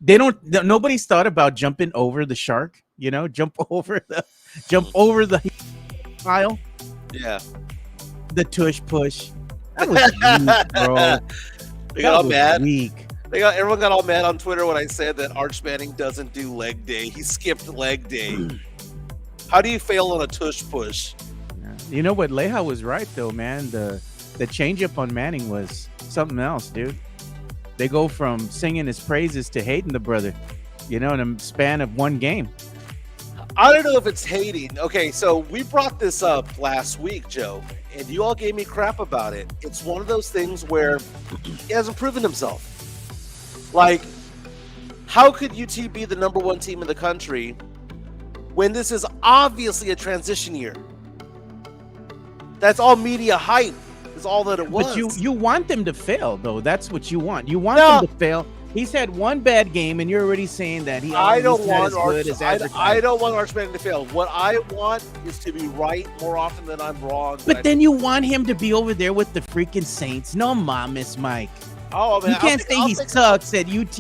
Nobody's thought about jumping over the shark. Jump over the pile, Yeah. the tush push. That was weak, bro. They got That all was mad. weak. Everyone got all mad on Twitter when I said that Arch Manning doesn't do leg day. He skipped leg day. How do you fail on a tush push? Yeah. You know what? Leja was right though, man. The changeup on Manning was something else, dude. They go from singing his praises to hating the brother, in a span of one game. I don't know if it's hating. Okay, so we brought this up last week, Joe, and you all gave me crap about it. It's one of those things where he hasn't proven himself. Like, how could UT be the number one team in the country when this is obviously a transition year? That's all media hype. Is all that it was. But you want them to fail, though. That's what you want. You want them to fail. He's had one bad game, and you're already saying that I don't want Arch Manning to fail. What I want is to be right more often than I'm wrong. But then you want him to be over there with the freaking Saints. No, Miss Mike. Oh, man, you can't say he sucks at UT,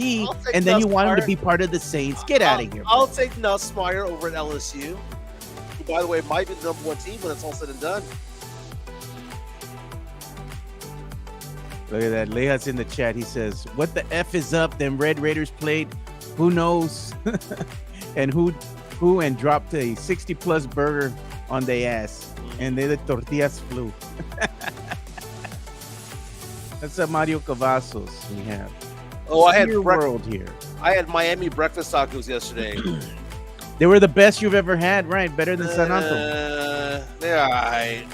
and then you want him to be part of the Saints. Get out of here. I'll take Nussmeier over at LSU, who, by the way, might be the number one team when it's all said and done. Look at that. Leja's in the chat. He says, "What the F is up? Them Red Raiders played. Who knows? And who and dropped a 60-plus burger on their ass. And the tortillas flew." That's a Mario Cavazos we have. Oh, I had world here. I had Miami breakfast tacos yesterday. They were the best you've ever had, right? Better than San Antonio. They're all right.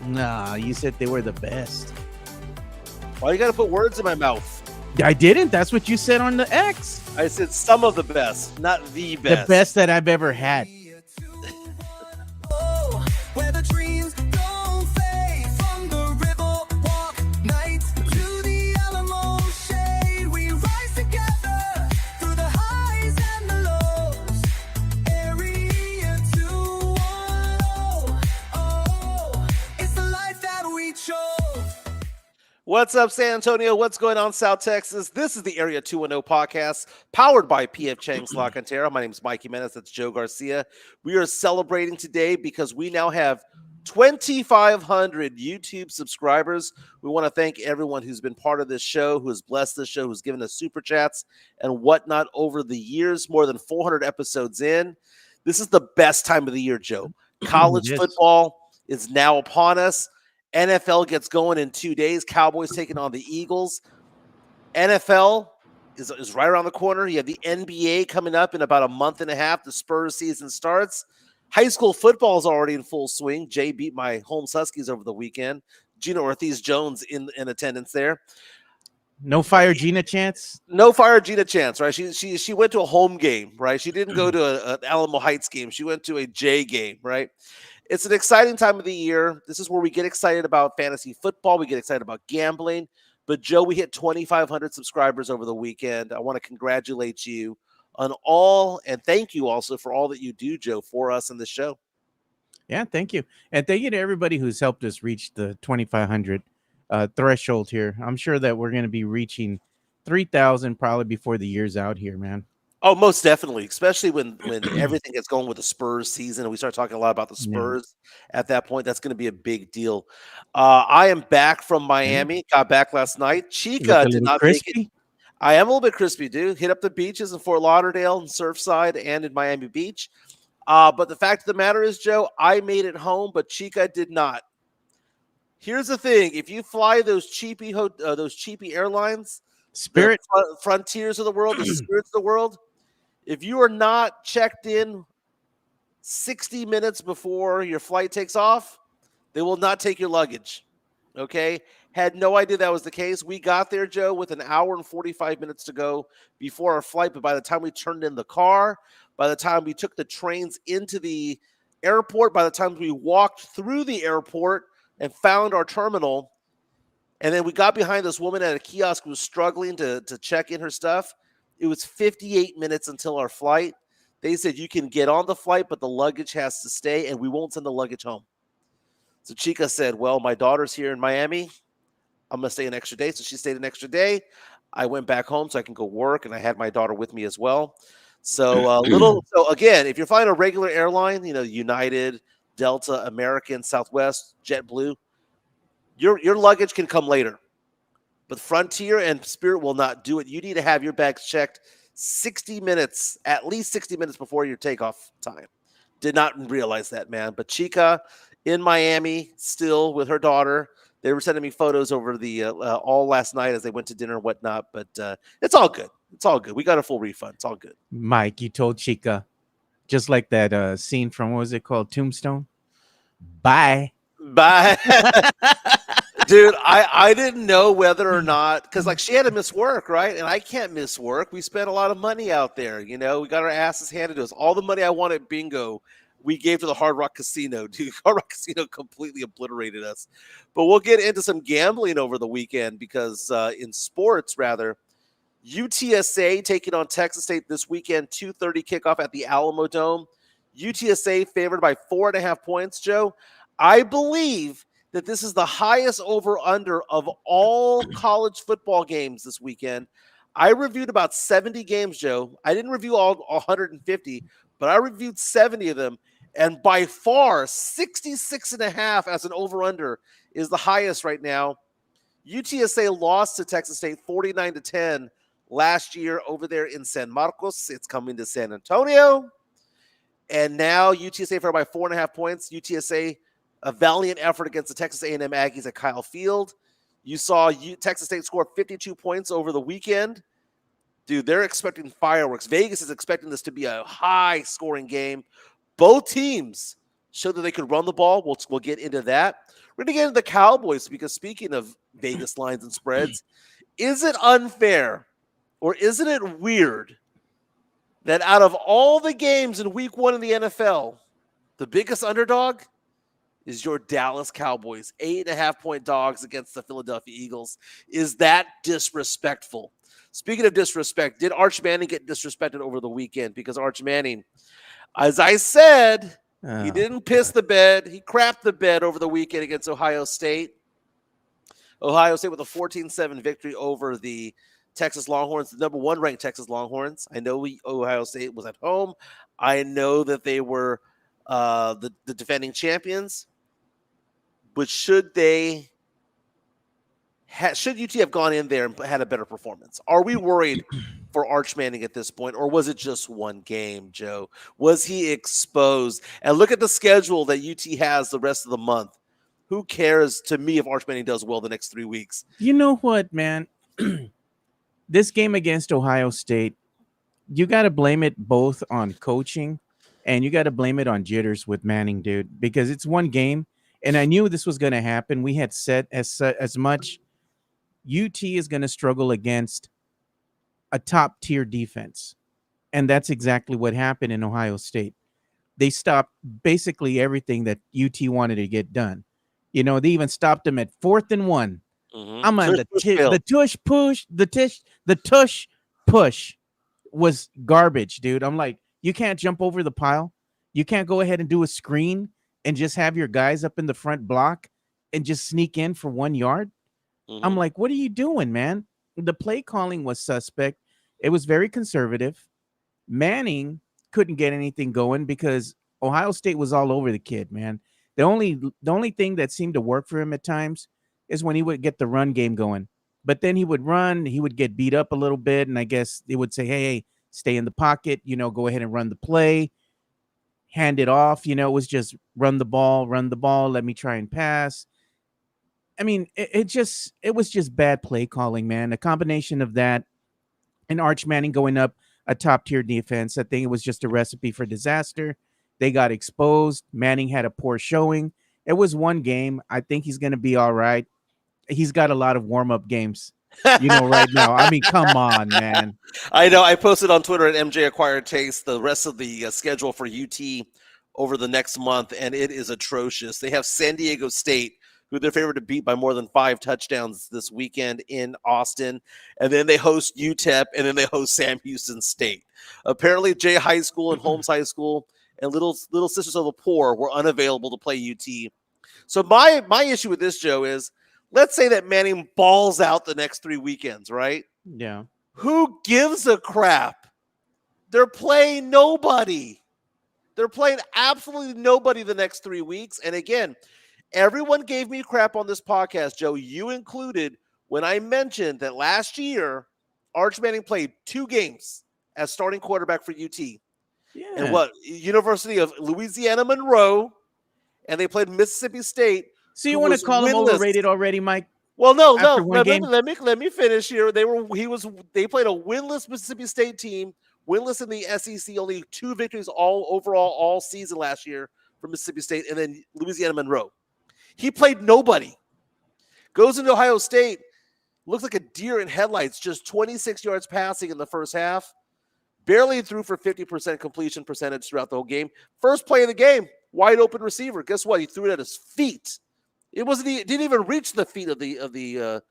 Nah, you said they were the best. Why you got to put words in my mouth? I didn't. That's what you said on the X. I said some of the best, not the best. The best that I've ever had. What's up, San Antonio? What's going on, South Texas? This is the Area 210 podcast, powered by P.F. Chang's La Cantera. My name is Mikey Menace. That's Joe Garcia. We are celebrating today because we now have 2,500 YouTube subscribers. We want to thank everyone who's been part of this show, who has blessed this show, who's given us super chats and whatnot over the years, more than 400 episodes in. This is the best time of the year, Joe. College football is now upon us. NFL gets going in 2 days. Cowboys taking on the Eagles. NFL is right around the corner. You have the NBA coming up in about a month and a half. The Spurs season starts. High school football is already in full swing. Jay beat my Holmes Huskies over the weekend. Gina Ortiz-Jones in attendance there. No Fire Gina chance? No Fire Gina chance, right? She went to a home game, right? She didn't go to an Alamo Heights game. She went to a J game, right? It's an exciting time of the year. This is where we get excited about fantasy football. We get excited about gambling. But, Joe, we hit 2,500 subscribers over the weekend. I want to congratulate you on all, and thank you also for all that you do, Joe, for us in the show. Yeah, thank you. And thank you to everybody who's helped us reach the 2,500 threshold here. I'm sure that we're going to be reaching 3,000 probably before the year's out here, man. Oh, most definitely, especially when everything gets going with the Spurs season and we start talking a lot about the Spurs at that point. That's going to be a big deal. I am back from Miami. Got back last night. Chica did not make it. I am a little bit crispy, dude. Hit up the beaches in Fort Lauderdale and Surfside and in Miami Beach. But the fact of the matter is, Joe, I made it home, but Chica did not. Here's the thing. If you fly those cheapy airlines, Spirit Frontiers of the world, the Spirits of the world, if you are not checked in 60 minutes before your flight takes off, they will not take your luggage. Okay? Had no idea that was the case. We got there, Joe, with an hour and 45 minutes to go before our flight. But by the time we turned in the car, by the time we took the trains into the airport, by the time we walked through the airport and found our terminal, and then we got behind this woman at a kiosk who was struggling to check in her stuff. It was 58 minutes until our flight. They said you can get on the flight, but the luggage has to stay, and we won't send the luggage home. So Chica said, well, my daughter's here in Miami. I'm going to stay an extra day. So she stayed an extra day. I went back home so I can go work, and I had my daughter with me as well. So So again, if you're flying a regular airline, United, Delta, American, Southwest, JetBlue, your luggage can come later. But Frontier and Spirit will not do it. You need to have your bags checked 60 minutes, at least 60 minutes before your takeoff time. Did not realize that, man. But Chica in Miami, still with her daughter. They were sending me photos over the all last night as they went to dinner and whatnot. But it's all good. It's all good. We got a full refund. It's all good. Mike, you told Chica, just like that scene from, what was it called? Tombstone? Bye. Bye. Dude, I didn't know whether or not, because like she had to miss work, right? And I can't miss work. We spent a lot of money out there. We got our asses handed to us. All the money I won at bingo, we gave to the Hard Rock Casino. Dude, Hard Rock Casino completely obliterated us. But we'll get into some gambling over the weekend because in sports, rather, UTSA taking on Texas State this weekend, 2:30 kickoff at the Alamo Dome. UTSA favored by 4.5 points, Joe. I believe that this is the highest over-under of all college football games this weekend. I reviewed about 70 games, Joe. I didn't review all 150, but I reviewed 70 of them. And by far, 66.5 as an over-under is the highest right now. UTSA lost to Texas State 49-10 last year over there in San Marcos. It's coming to San Antonio. And now UTSA for by 4.5 points. UTSA, a valiant effort against the Texas A&M Aggies at Kyle Field. You saw Texas State score 52 points over the weekend. Dude, they're expecting fireworks. Vegas is expecting this to be a high-scoring game. Both teams showed that they could run the ball. We'll get into that. We're going to get into the Cowboys because speaking of Vegas lines and spreads, is it unfair or isn't it weird that out of all the games in week 1 in the NFL, the biggest underdog is your Dallas Cowboys, 8.5-point dogs against the Philadelphia Eagles? Is that disrespectful? Speaking of disrespect, did Arch Manning get disrespected over the weekend? Because Arch Manning, as I said, he didn't piss the bed. He crapped the bed over the weekend against Ohio State. Ohio State with a 14-7 victory over the Texas Longhorns, the number 1 ranked Texas Longhorns. I know Ohio State was at home. I know that they were the defending champions. But should UT have gone in there and had a better performance? Are we worried for Arch Manning at this point, or was it just one game, Joe? Was he exposed? And look at the schedule that UT has the rest of the month. Who cares to me if Arch Manning does well the next 3 weeks? You know what, man? This game against Ohio State, you got to blame it both on coaching and you got to blame it on jitters with Manning, dude, because it's one game. And I knew this was going to happen. We had said as much. UT is going to struggle against a top-tier defense. And that's exactly what happened in Ohio State. They stopped basically everything that UT wanted to get done. They even stopped them at 4th and 1. Mm-hmm. I'm on the tush push was garbage, dude. I'm like, you can't jump over the pile. You can't go ahead and do a screen and just have your guys up in the front block and just sneak in for 1 yard. Mm-hmm. I'm like, what are you doing, man? The play calling was suspect. It was very conservative. Manning couldn't get anything going because Ohio State was all over the kid, man. The only thing that seemed to work for him at times is when he would get the run game going. But then he would run, he would get beat up a little bit, and I guess they would say, hey, stay in the pocket, go ahead and run the play, hand it off. It was just run the ball, let me try and pass. I mean, it was just bad play calling, man. A combination of that and Arch Manning going up a top-tier defense, I think it was just a recipe for disaster. They got exposed. Manning had a poor showing. It was one game. I think he's going to be all right. He's got a lot of warm-up games, right now. I mean, come on, man. I know. I posted on Twitter at MJ Acquired Taste the rest of the schedule for UT over the next month, and it is atrocious. They have San Diego State, who they're favored to beat by more than 5 touchdowns this weekend in Austin. And then they host UTEP, and then they host Sam Houston State. Apparently, Jay High School and Holmes High School and Little Sisters of the Poor were unavailable to play UT. So my issue with this, Joe, is let's say that Manning balls out the next 3 weekends, right? Yeah. Who gives a crap? They're playing nobody. They're playing absolutely nobody the next 3 weeks. And again, everyone gave me crap on this podcast, Joe, you included, when I mentioned that last year, Arch Manning played 2 games as starting quarterback for UT. And Yeah. what? University of Louisiana Monroe, and they played Mississippi State, So you who want to was call him winless. overrated already, Mike? Well, no, After no. one game? Let me finish here. They played a winless Mississippi State team, winless in the SEC, only 2 victories all season last year for Mississippi State, and then Louisiana Monroe. He played nobody. Goes into Ohio State, looks like a deer in headlights, just 26 yards passing in the first half. Barely threw for 50% completion percentage throughout the whole game. First play of the game, wide open receiver. Guess what? He threw it at his feet. It didn't even reach the feet of the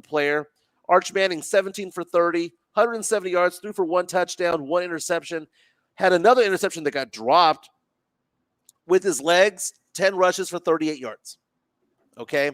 player. Arch Manning, 17 for 30, 170 yards, threw for 1 touchdown, 1 interception. Had another interception that got dropped. With his legs, 10 rushes for 38 yards. Okay.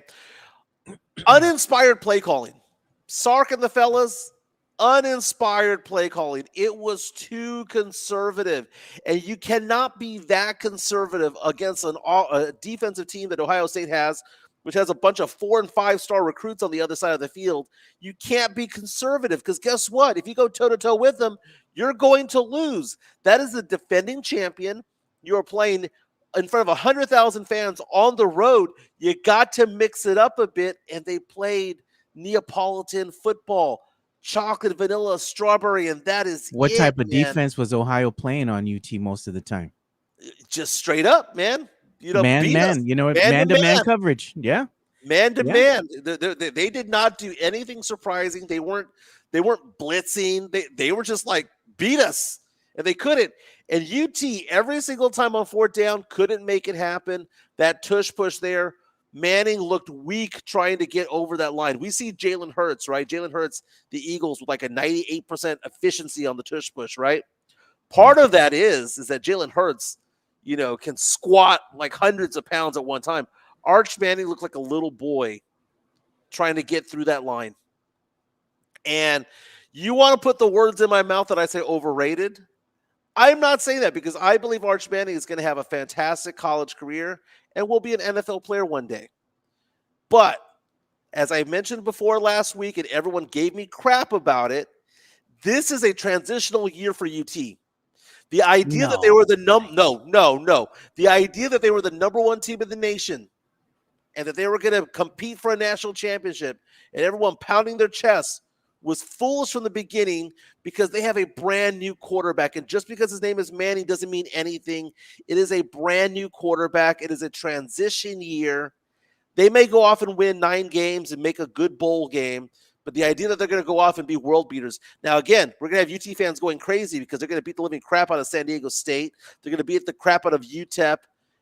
Uninspired play calling. Sark and the fellas, uninspired play calling. It was too conservative. And you cannot be that conservative against a defensive team that Ohio State has, which has a bunch of 4- and 5-star recruits on the other side of the field. You can't be conservative because guess what? If you go toe-to-toe with them, you're going to lose. That is the defending champion. You're playing in front of 100,000 fans on the road. You got to mix it up a bit, and they played Neapolitan football, chocolate, vanilla, strawberry, and that is What it, type of man. defense was Ohio playing on UT most of the time? Just straight up, man. Beat us. Man. You know what? Man-to-man coverage. Yeah. Man to man. They did not do anything surprising. They weren't blitzing. They were just like, beat us. And they couldn't. And UT, every single time on 4th down, couldn't make it happen. That tush push there. Manning looked weak trying to get over that line. We see Jalen Hurts, right? Jalen Hurts, the Eagles, with like a 98% efficiency on the tush push, right? Part of that is that Jalen Hurts, can squat like hundreds of pounds at one time. Arch Manning looked like a little boy trying to get through that line. And you want to put the words in my mouth that I say overrated? I'm not saying that because I believe Arch Manning is going to have a fantastic college career and will be an NFL player one day. But as I mentioned before last week, and everyone gave me crap about it, this is a transitional year for UT. The idea that they were the The idea that they were the number 1 team in the nation and that they were going to compete for a national championship and everyone pounding their chests was foolish from the beginning because they have a brand new quarterback. And just because his name is Manning doesn't mean anything. It is a brand new quarterback. It is a transition year. They may go off and win 9 games and make a good bowl game, but the idea that they're going to go off and be world beaters. Now, again, we're going to have UT fans going crazy because they're going to beat the living crap out of San Diego State. They're going to beat the crap out of UTEP, and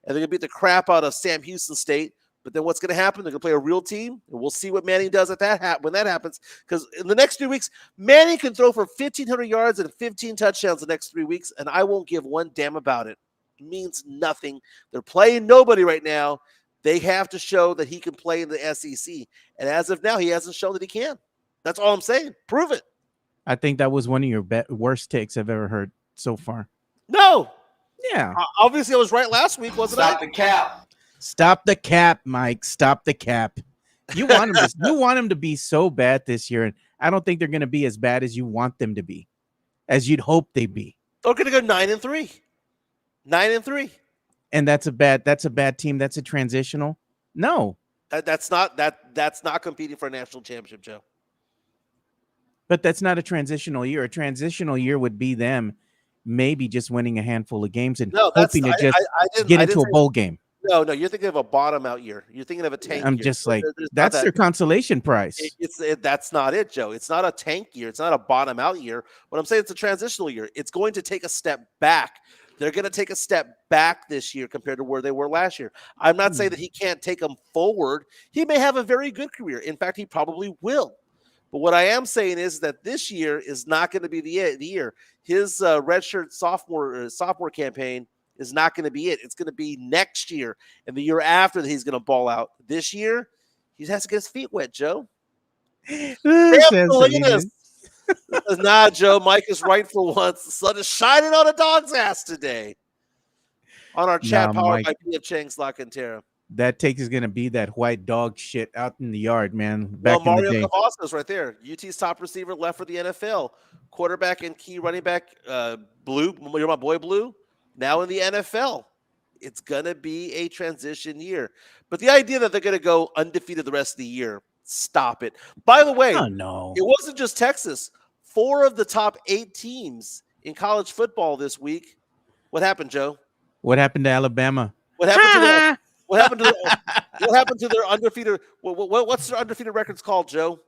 they're going to beat the crap out of Sam Houston State. But then what's going to happen? They're going to play a real team, and we'll see what Manning does when that happens. Because in the next 3 weeks, Manning can throw for 1,500 yards and 15 touchdowns the next 3 weeks, and I won't give one damn about it. It means nothing. They're playing nobody right now. They have to show that he can play in the SEC. And as of now, he hasn't shown that he can. That's all I'm saying. Prove it. I think that was one of your worst takes I've ever heard so far. No. Yeah. Obviously, I was right last week, wasn't I? Stop the cap. Stop the cap, Mike. Stop the cap. You want him to be so bad this year, and I don't think they're going to be as bad as you want them to be, as you'd hope they be. They're going to go 9-3. 9-3. And that's a bad team. That's a transitional. No. That's not competing for a national championship, Joe. But that's not a transitional year. A transitional year would be them maybe just winning a handful of games and hoping to just get into a bowl game. No, you're thinking of a bottom out year. You're thinking of a tank year. I'm just like, that's their consolation prize. That's not it, Joe. It's not a tank year. It's not a bottom out year. What I'm saying, it's a transitional year. It's going to take a step back. They're going to take a step back this year compared to where they were last year. I'm not saying that he can't take them forward. He may have a very good career. In fact, he probably will. But what I am saying is that this year is not going to be the year. His redshirt sophomore campaign is not going to be it. It's going to be next year and the year after that he's going to ball out. This year, he has to get his feet wet, Joe. Ooh, Sam Sam Salinas Salinas. says, nah, Joe, Mike is right for once. The sun is shining on a dog's ass today. On our chat Nah, powered Mike, by P.F. Chang's Lock and Terra. that take is gonna be that white dog shit out in the yard, man. Well, Back in the Mario day. Cavazos right there. UT's top receiver left for the NFL. Quarterback and key running back, Blue, you're my boy Blue, now in the NFL. It's going to be a transition year. But the idea that they're going to go undefeated the rest of the year, stop it. By the way, Oh no. it wasn't just Texas. 4 of the top 8 teams in college football this week. What happened, Joe? What happened to Alabama? What happened to their what happened to their, what happened to their undefeated what's their undefeated records called, Joe?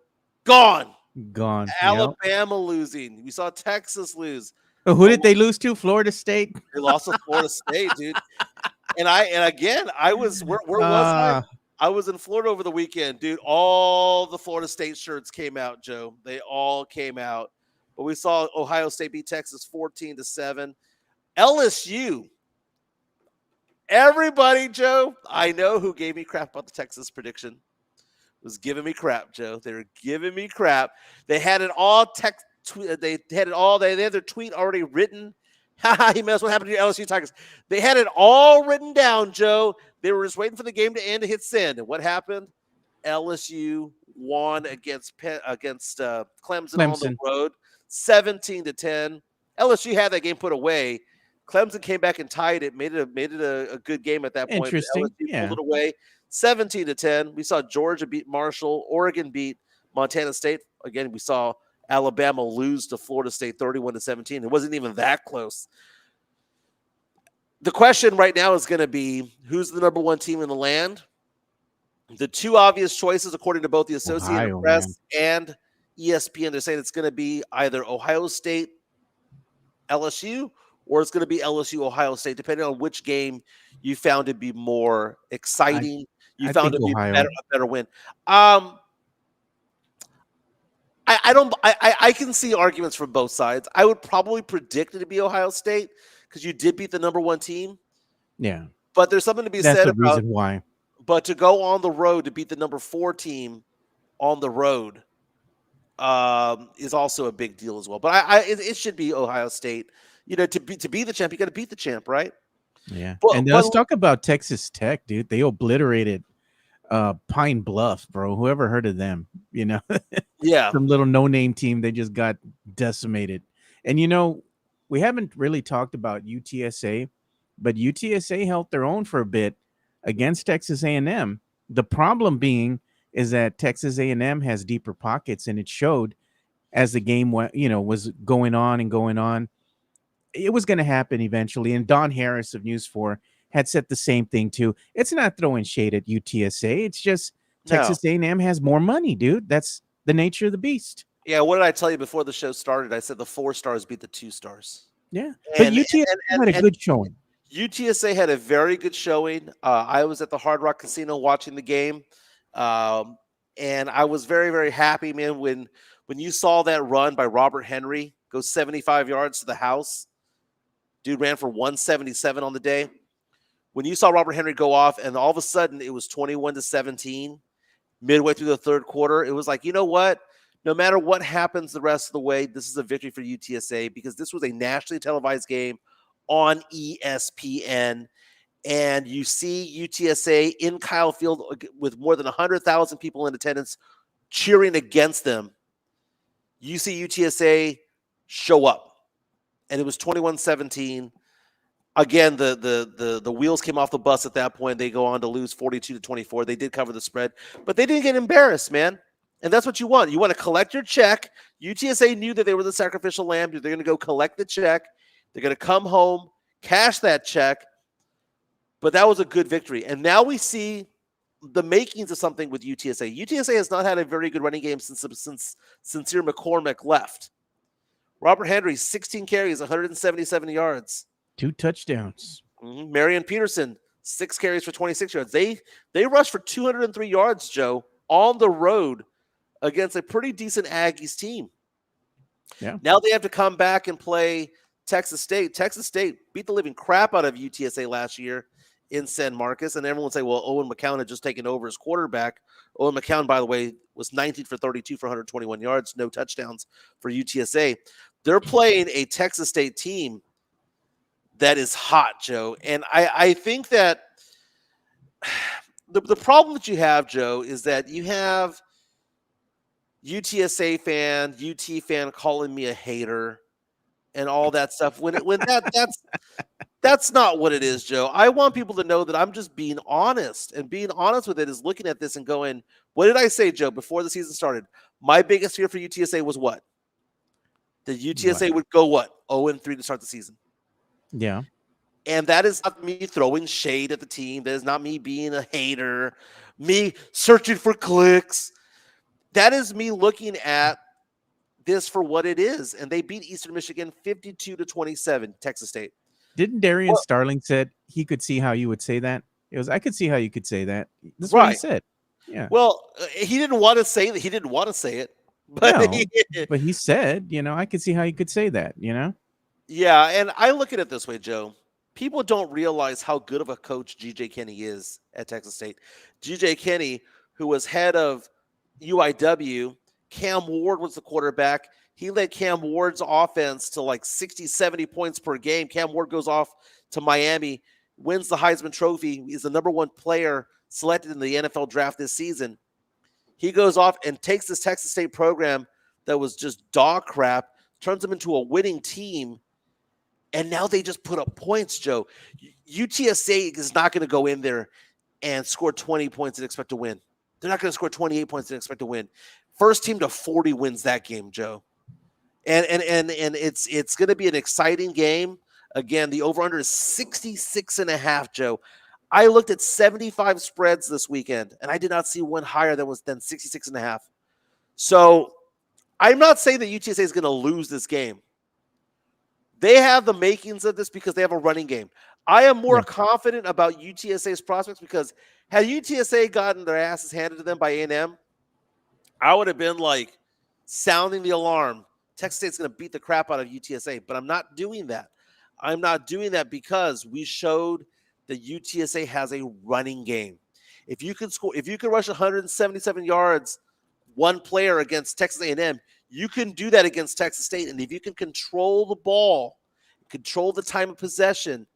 Gone. Gone. Yep. Alabama losing. We saw Texas lose. Who did they lose to? Florida State. They lost to Florida State, dude. And again, I was where was I? I was in Florida over the weekend, dude. All the Florida State shirts came out, Joe. They all came out. But we saw Ohio State beat Texas 14-7. LSU. Everybody, Joe, I know who gave me crap about the Texas prediction. Was giving me crap, Joe. They were giving me crap. They had it all they had it all. They had their tweet already written. He knows what happened to your LSU Tigers. They had it all written down, Joe. They were just waiting for the game to end to hit send. And what happened? LSU won against Clemson on the road, 17-10. LSU had that game put away. Clemson came back and tied it, made it a good game at that point. Interesting. LSU pulled it away, 17-10. We saw Georgia beat Marshall. Oregon beat Montana State. Again, we saw Alabama lose to Florida State 31-17. It wasn't even that close. The question right now is going to be, who's the number 1 team in the land? The 2 obvious choices, according to both the Associated Press and ESPN, they're saying it's going to be either Ohio State, LSU, or it's going to be LSU, Ohio State, depending on which game you found to be more exciting. You found it to be a better win. I can see arguments from both sides. I would probably predict it to be Ohio State because you did beat the number 1 team. Yeah. But there's something to be said about the reason why. But to go on the road to beat the number 4 team on the road is also a big deal as well. But it should be Ohio State. You know, to be the champ, you got to beat the champ, right? Yeah. And let's talk about Texas Tech, dude. They obliterated Pine Bluff, bro. Whoever heard of them? You know, yeah, some little no-name team. They just got decimated. And you know, we haven't really talked about UTSA, but UTSA held their own for a bit against Texas A&M. The problem being is that Texas A&M has deeper pockets, and it showed as the game went, was going on. It was going to happen eventually. And Don Harris of News 4 had said the same thing too. It's not throwing shade at UTSA. It's just Texas A&M has more money, dude. That's the nature of the beast. Yeah. What did I tell you before the show started? I said the 4 stars beat the 2 stars. Yeah. But UTSA had a good showing. UTSA had a very good showing. I was at the Hard Rock Casino watching the game. And I was very, very happy, man, when you saw that run by Robert Henry go 75 yards to the house. Dude ran for 177 on the day. When you saw Robert Henry go off and all of a sudden it was 21-17 midway through the 3rd quarter, it was like, you know what? No matter what happens the rest of the way, this is a victory for UTSA because this was a nationally televised game on ESPN. And you see UTSA in Kyle Field with more than 100,000 people in attendance cheering against them. You see UTSA show up. And it was 21-17. Again, the wheels came off the bus at that point. They go on to lose 42-24. They did cover the spread, but they didn't get embarrassed, man. And that's what you want. You want to collect your check. UTSA knew that they were the sacrificial lamb. They're going to go collect the check. They're going to come home, cash that check. But that was a good victory. And now we see the makings of something with UTSA. UTSA has not had a very good running game since Sincere McCormick left. Robert Henry, 16 carries, 177 yards. 2 touchdowns. Marion Peterson, 6 carries for 26 yards. They rushed for 203 yards, Joe, on the road against a pretty decent Aggies team. Yeah. Now they have to come back and play Texas State. Texas State beat the living crap out of UTSA last year in San Marcos, and everyone would say, well, Owen McCown had just taken over as quarterback. Owen McCown, by the way, was 19 for 32 for 121 yards, no touchdowns for UTSA. They're playing a Texas State team that is hot, Joe. And I think that the problem that you have, Joe, is that you have UTSA fan, UT fan calling me a hater and all that stuff. That's not what it is, Joe. I want people to know that I'm just being honest, and being honest with it is looking at this and going, what did I say, Joe, before the season started? My biggest fear for UTSA was what? That UTSA would go what? 0-3 to start the season. Yeah. And that is not me throwing shade at the team. That is not me being a hater, me searching for clicks. That is me looking at this for what it is. And they beat Eastern Michigan 52-27, Texas State. Didn't Darian Starling said he could see how you would say that? It was, I could see how you could say that. That's what he said. Yeah. Well, he didn't want to say that. He didn't want to say it. But, but he said, I could see how you could say that, Yeah, and I look at it this way, Joe. People don't realize how good of a coach G.J. Kinney is at Texas State. G.J. Kinney, who was head of UIW, Cam Ward was the quarterback. He led Cam Ward's offense to like 60, 70 points per game. Cam Ward goes off to Miami, wins the Heisman Trophy. He's the number one player selected in the NFL draft this season. He goes off and takes this Texas State program that was just dog crap, turns them into a winning team, and now they just put up points, Joe. UTSA is not going to go in there and score 20 points and expect to win. They're not going to score 28 points and expect to win. First team to 40 wins that game, Joe. And it's going to be an exciting game. Again, the over-under is 66.5, Joe. I looked at 75 spreads this weekend, and I did not see one higher than 66.5. So I'm not saying that UTSA is going to lose this game. They have the makings of this because they have a running game. I am more confident about UTSA's prospects because had UTSA gotten their asses handed to them by A&M, I would have been like sounding the alarm. Texas State's going to beat the crap out of UTSA, but I'm not doing that. I'm not doing that because we showed that UTSA has a running game. If you can rush 177 yards, one player against Texas A&M, you can do that against Texas State. And if you can control the ball, control the time of possession,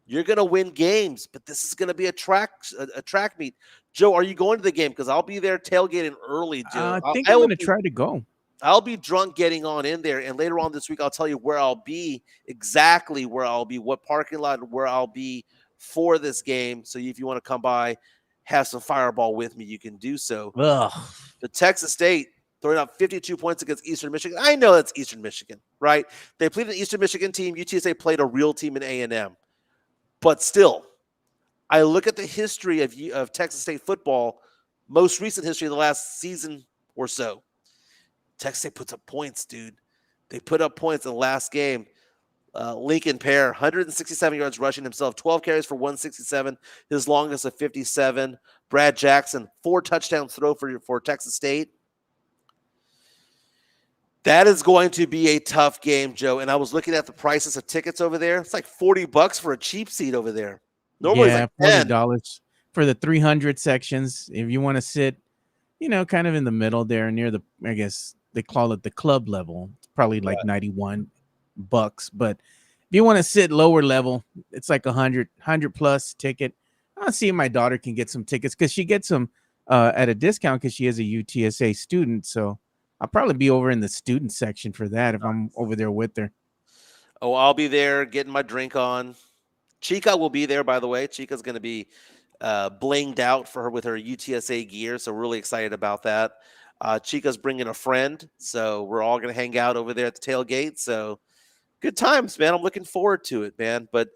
you're going to win games. But this is going to be a track meet. Joe, are you going to the game? Because I'll be there tailgating early, Joe. I think I'm going to try to go. I'll be drunk getting on in there. And later on this week, I'll tell you where I'll be, exactly where I'll be, what parking lot, where I'll be for this game. So if you want to come by, have some fireball with me, you can do so. The Texas State throwing out 52 points against Eastern Michigan. I know that's Eastern Michigan, right? They played an Eastern Michigan team. UTSA played a real team in A&M. But still, I look at the history of Texas State football, most recent history of the last season or so. Texas State puts up points, dude. They put up points in the last game. Lincoln Pear, 167 yards rushing himself, 12 carries for 167, his longest of 57. Brad Jackson, 4 touchdowns throw for Texas State. That is going to be a tough game, Joe. And I was looking at the prices of tickets over there. It's like $40 for a cheap seat over there. Normally it's like $40 for the 300 sections. If you want to sit, kind of in the middle there near the, I guess they call it the club level. It's probably like $91. But if you want to sit lower level, it's like 100 plus ticket. I'll see if my daughter can get some tickets because she gets them at a discount because she is a UTSA student. So I'll probably be over in the student section for that if I'm over there with her. Oh, I'll be there getting my drink on. Chica will be there, by the way. Chica's going to be blinged out for her with her UTSA gear, so we're really excited about that. Chica's bringing a friend, so we're all going to hang out over there at the tailgate. So good times, man. I'm looking forward to it, man. But,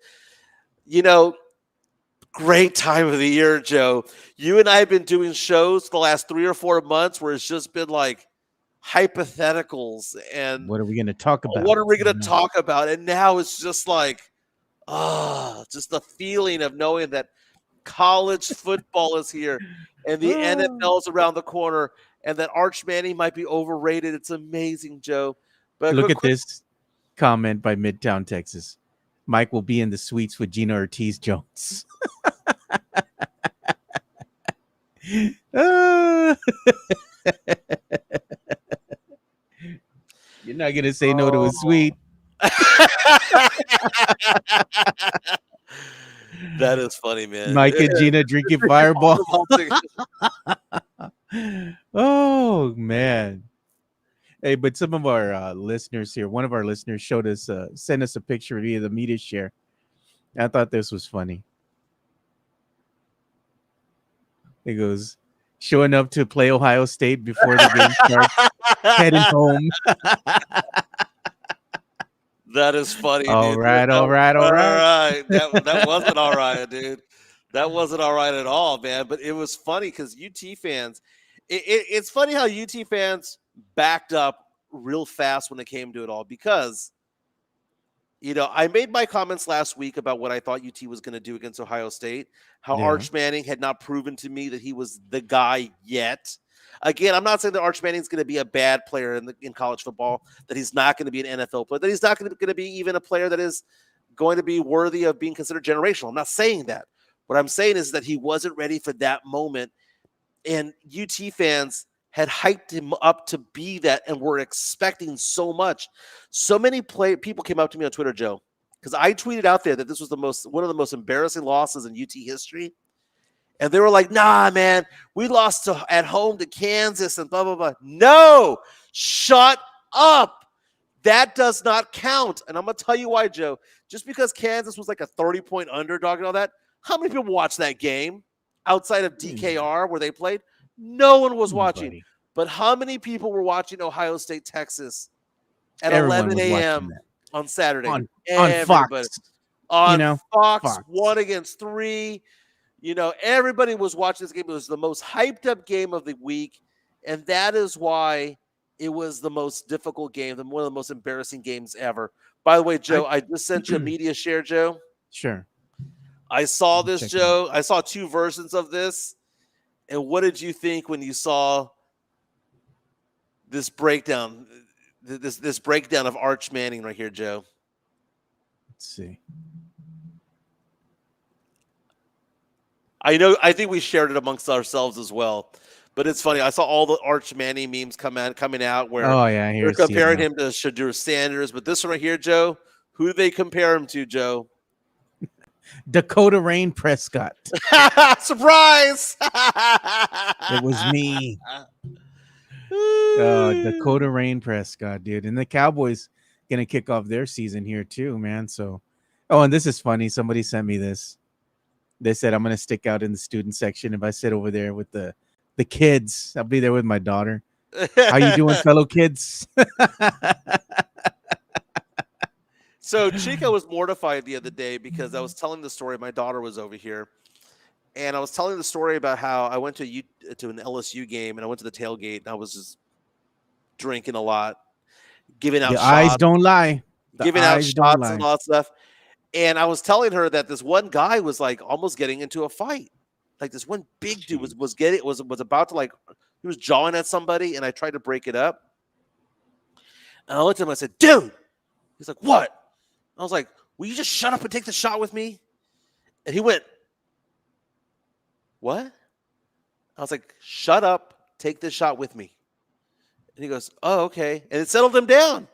great time of the year, Joe. You and I have been doing shows the last 3 or 4 months where it's just been like hypotheticals and what are we going to talk about? What are we going to talk about? And now it's just like, just the feeling of knowing that college football is here and the NFL is around the corner and that Arch Manning might be overrated. It's amazing, Joe. But look at this comment by Midtown Texas. Mike will be in the suites with Gina Ortiz Jones. Ah. You're not gonna say no to a sweet. That is funny, man. Mike and Gina drinking Fireball. Oh man. Hey, but some of our listeners here, one of our listeners showed us, sent us a picture via the media share. I thought this was funny. It goes, showing up to play Ohio State before the game starts, heading home. That is funny, All dude. right. That wasn't all right, dude. That wasn't all right at all, man. But it was funny because UT fans, it's funny how UT fans backed up real fast when it came to it all because, I made my comments last week about what I thought UT was going to do against Ohio State, how Yeah. Arch Manning had not proven to me that he was the guy yet. Again, I'm not saying that Arch Manning is going to be a bad player in college football, that he's not going to be an NFL player, that he's not going to be even a player that is going to be worthy of being considered generational. I'm not saying that. What I'm saying is that he wasn't ready for that moment, and UT fans had hyped him up to be that and were expecting so much. So many people came up to me on Twitter, Joe, because I tweeted out there that this was one of the most embarrassing losses in UT history. And they were like, nah, man, we lost at home to Kansas and blah, blah, blah. No, shut up. That does not count. And I'm going to tell you why, Joe. Just because Kansas was like a 30-point underdog and all that, how many people watched that game outside of DKR where they played? No one was watching. Buddy. But how many people were watching Ohio State, Texas at Everyone 11 was watching a.m. that. on Saturday? On Everybody. Fox. On Fox, Fox. 1 against 3. Everybody was watching this game. It was the most hyped up game of the week. And that is why it was the most difficult game, one of the most embarrassing games ever. By the way, Joe, I just sent you a media share, Joe. Sure. I saw this, Joe. I saw 2 versions of this. And what did you think when you saw this breakdown, this breakdown of Arch Manning right here, Joe? Let's see. I think we shared it amongst ourselves as well. But it's funny. I saw all the Arch Manning memes coming out where they're comparing him to Shadur Sanders. But this one right here, Joe, who do they compare him to, Joe? Dakota Rain Prescott. Surprise! It was me. Dakota Rain Prescott, dude. And the Cowboys going to kick off their season here too, man. So, and this is funny. Somebody sent me this. They said, I'm going to stick out in the student section if I sit over there with the kids. I'll be there with my daughter. How you doing, fellow kids? So Chico was mortified the other day because I was telling the story. My daughter was over here, and I was telling the story about how I went to an LSU game, and I went to the tailgate, and I was just drinking a lot, giving out the shots. Eyes don't lie. Giving out shots and all that stuff. And I was telling her that this one guy was like almost getting into a fight. Like this one big dude was about to, like, he was jawing at somebody, and I tried to break it up. And I looked at him and I said, dude. He's like, what? I was like, will you just shut up and take the shot with me? And he went, what? I was like, shut up, take this shot with me. And he goes, oh, okay. And it settled him down.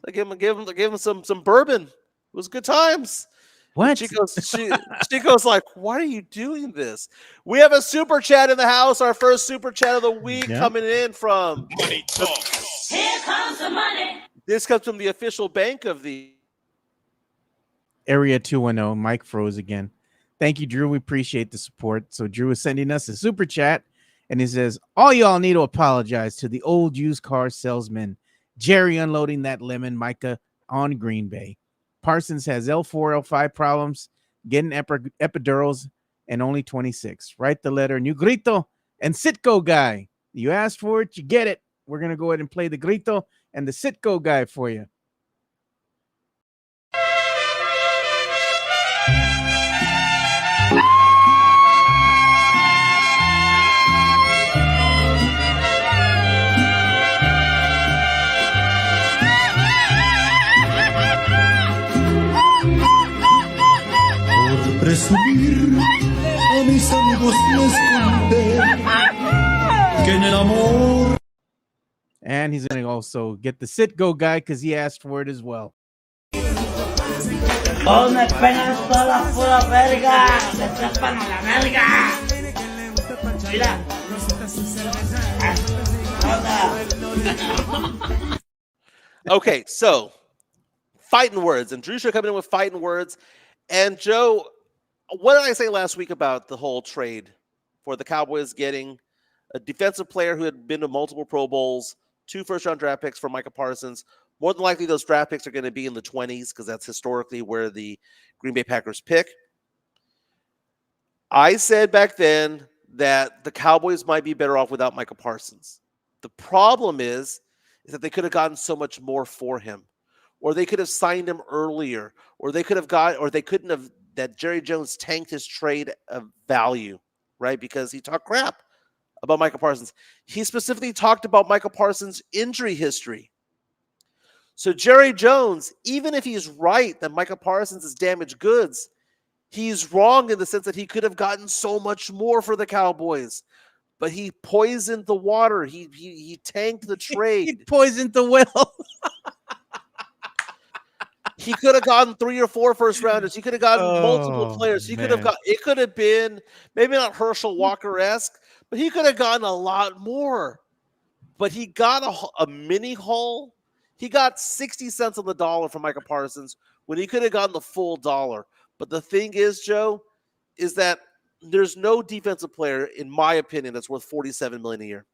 I gave him some bourbon. It was good times. What? She goes like, why are you doing this? We have a super chat in the house. Our first super chat of the week coming in from Money Talk. Here comes the money. This comes from the official bank of the Area 210. Mike froze again. Thank you, Drew. We appreciate the support. So Drew is sending us a super chat, and he says, all y'all need to apologize to the old used car salesman, Jerry unloading that lemon Micah on Green Bay. Parsons has L4, L5 problems, getting epidurals, and only 26. Write the letter, New Grito and Sitco guy. You asked for it, you get it. We're going to go ahead and play the Grito and the Sitco guy for you. Presumir a mis mis amigos me esconden que en el amor. And he's going to also get the sit-go guy because he asked for it as well. ¡Oh, me pegan toda la pura verga! ¡Me trepan a la verga! Mira. Okay, so fighting words, and Drew should come in with fighting words. And Joe, what did I say last week about the whole trade for the Cowboys getting a defensive player who had been to multiple Pro Bowls, 2 first-round draft picks for Micah Parsons? More than likely, those draft picks are going to be in the 20s because that's historically where the Green Bay Packers pick. I said back then that the Cowboys might be better off without Micah Parsons. The problem is that they could have gotten so much more for him, or they could have signed him earlier, or they couldn't have, that Jerry Jones tanked his trade of value, right? Because he talked crap about Micah Parsons. He specifically talked about Micah Parsons' injury history. So Jerry Jones, even if he's right that Micah Parsons is damaged goods, he's wrong in the sense that he could have gotten so much more for the Cowboys. But he poisoned the water. He tanked the trade. He poisoned the well. He could have gotten 3 or 4 first rounders. He could have gotten multiple players. He could have got. It could have been maybe not Herschel Walker-esque, but he could have gotten a lot more. But he got a mini haul. He got 60 cents on the dollar from Micah Parsons when he could have gotten the full dollar. But the thing is, Joe, is that there's no defensive player, in my opinion, that's worth $47 million a year.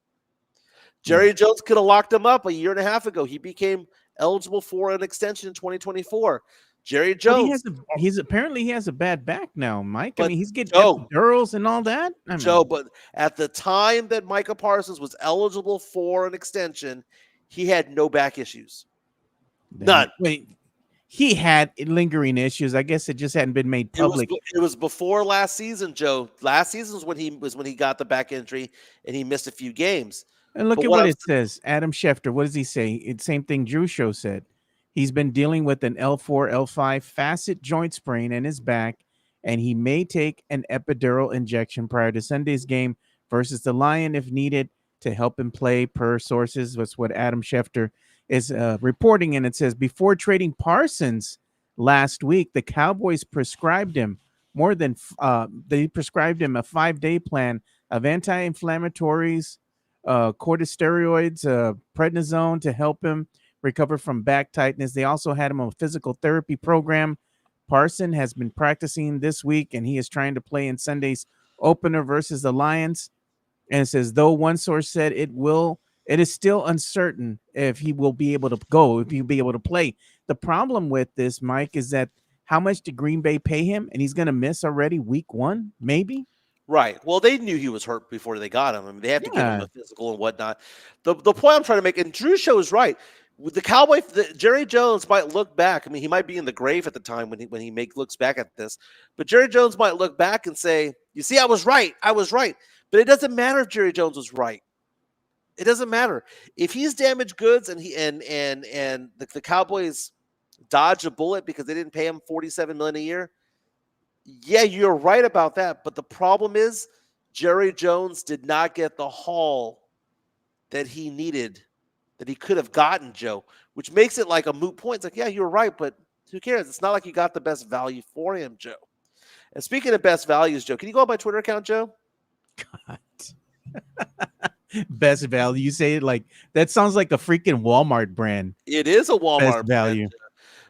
Jerry Jones could have locked him up a year and a half ago. He became eligible for an extension in 2024. Jerry Jones. He's apparently he has a bad back now, Mike. But I mean, he's getting Joe, epidurals and all that. Joe, but at the time that Micah Parsons was eligible for an extension, he had no back issues. None. Wait, he had lingering issues. I guess it just hadn't been made public. It was before last season, Joe. Last season was when he got the back injury and he missed a few games. And look at what it says. Adam Schefter, what does he say? It's same thing Drew Show said. He's been dealing with an L4, L5 facet joint sprain in his back, and he may take an epidural injection prior to Sunday's game versus the Lion if needed to help him play, per sources. That's what Adam Schefter is reporting. And it says, before trading Parsons last week, the Cowboys prescribed him they prescribed him a 5-day plan of anti-inflammatories, corticosteroids, prednisone to help him recover from back tightness. They also had him on a physical therapy program. Parson has been practicing this week, and he is trying to play in Sunday's opener versus the Lions. And it says, though one source said it is still uncertain if he will be able to go, if he'll be able to play. The problem with this, Mike, is that how much did Green Bay pay him? And he's going to miss already week 1, maybe? Right. Well, they knew he was hurt before they got him. I mean, they had to give him a physical and whatnot. The point I'm trying to make, and Drew Show is right. With the Cowboy, Jerry Jones might look back. I mean, he might be in the grave at the time when he looks back at this. But Jerry Jones might look back and say, "You see, I was right. I was right." But it doesn't matter if Jerry Jones was right. It doesn't matter if he's damaged goods and the Cowboys dodge a bullet because they didn't pay him $47 million a year. Yeah, you're right about that. But the problem is Jerry Jones did not get the haul that he needed, that he could have gotten, Joe, which makes it like a moot point. It's like, yeah, you're right, but who cares? It's not like you got the best value for him, Joe. And speaking of best values, Joe, can you go on my Twitter account, Joe? God. Best value. You say it like that sounds like a freaking Walmart brand. It is a Walmart best value. Brand.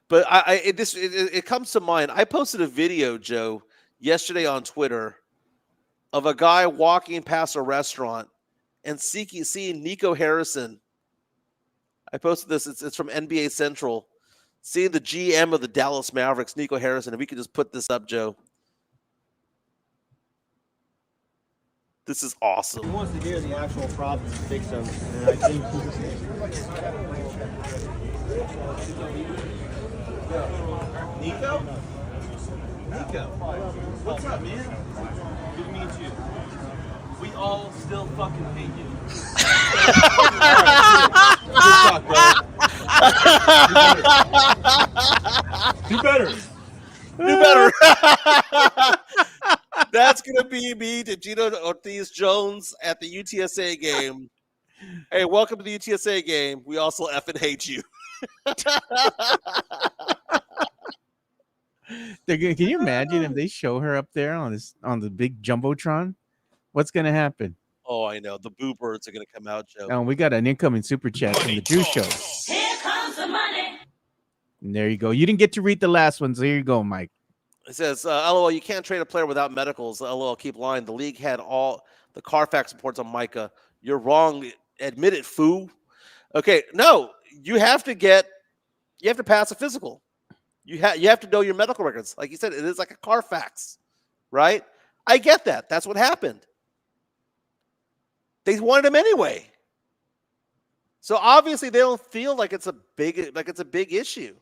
But it comes to mind. I posted a video, Joe, yesterday on Twitter of a guy walking past a restaurant and seeing Nico Harrison. I posted this. It's from NBA Central. Seeing the GM of the Dallas Mavericks, Nico Harrison. If we could just put this up, Joe. This is awesome. He wants to hear the actual problems and fix them. And I think Nico? What's up, man? Good to meet you. We all still fucking hate you. Good talk, bro. Do better. Do better. That's gonna be me to Gino Ortiz Jones at the UTSA game. Hey, welcome to the UTSA game. We also effing hate you. Can you imagine if they show her up there on the big jumbotron? What's gonna happen? Oh, I know. The boo birds are gonna come out, Joe. Oh, we got an incoming super chat from the Drew Show. Here comes the money. And there you go. You didn't get to read the last one, so here you go, Mike. It says, LOL, you can't trade a player without medicals. LOL, keep lying. The league had all the Carfax reports on Micah. You're wrong. Admit it, foo. Okay, no, you have to pass a physical. You have to know your medical records. Like you said, it is like a Carfax, right? I get that. That's what happened. They wanted him anyway. So obviously they don't feel like it's a big issue.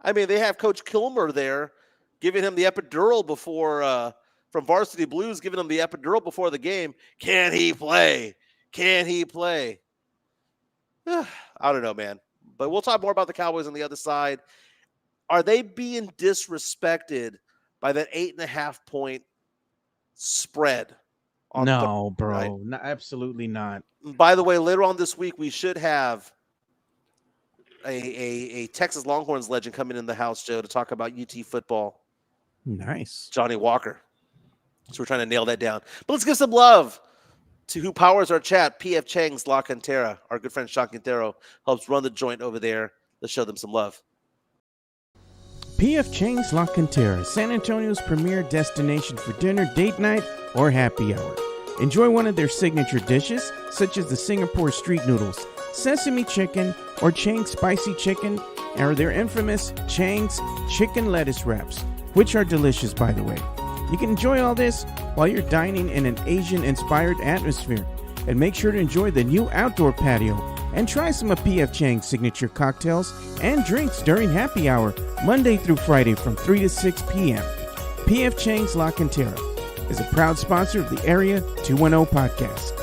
I mean, they have Coach Kilmer there giving him the epidural before from Varsity Blues, giving him the epidural before the game. Can he play? Can he play? I don't know, man. But we'll talk more about the Cowboys on the other side. Are they being disrespected by that 8.5 point spread? No, bro. Right? No, absolutely not. By the way, later on this week, we should have a Texas Longhorns legend coming in the house, Joe, to talk about UT football. Nice. Johnny Walker. So we're trying to nail that down. But let's give some love to who powers our chat, PF Chang's La Cantera. Our good friend Sean Quintero helps run the joint over there. Let's show them some love. PF Chang's La Cantera, San Antonio's premier destination for dinner, date night, or happy hour. Enjoy one of their signature dishes, such as the Singapore street noodles, sesame chicken, or Chang's spicy chicken, or their infamous Chang's chicken lettuce wraps, which are delicious, by the way. You can enjoy all this while you're dining in an Asian-inspired atmosphere. And make sure to enjoy the new outdoor patio and try some of PF Chang's signature cocktails and drinks during happy hour, Monday through Friday from 3 to 6 p.m. PF Chang's La Cantera is a proud sponsor of the Area 210 podcast.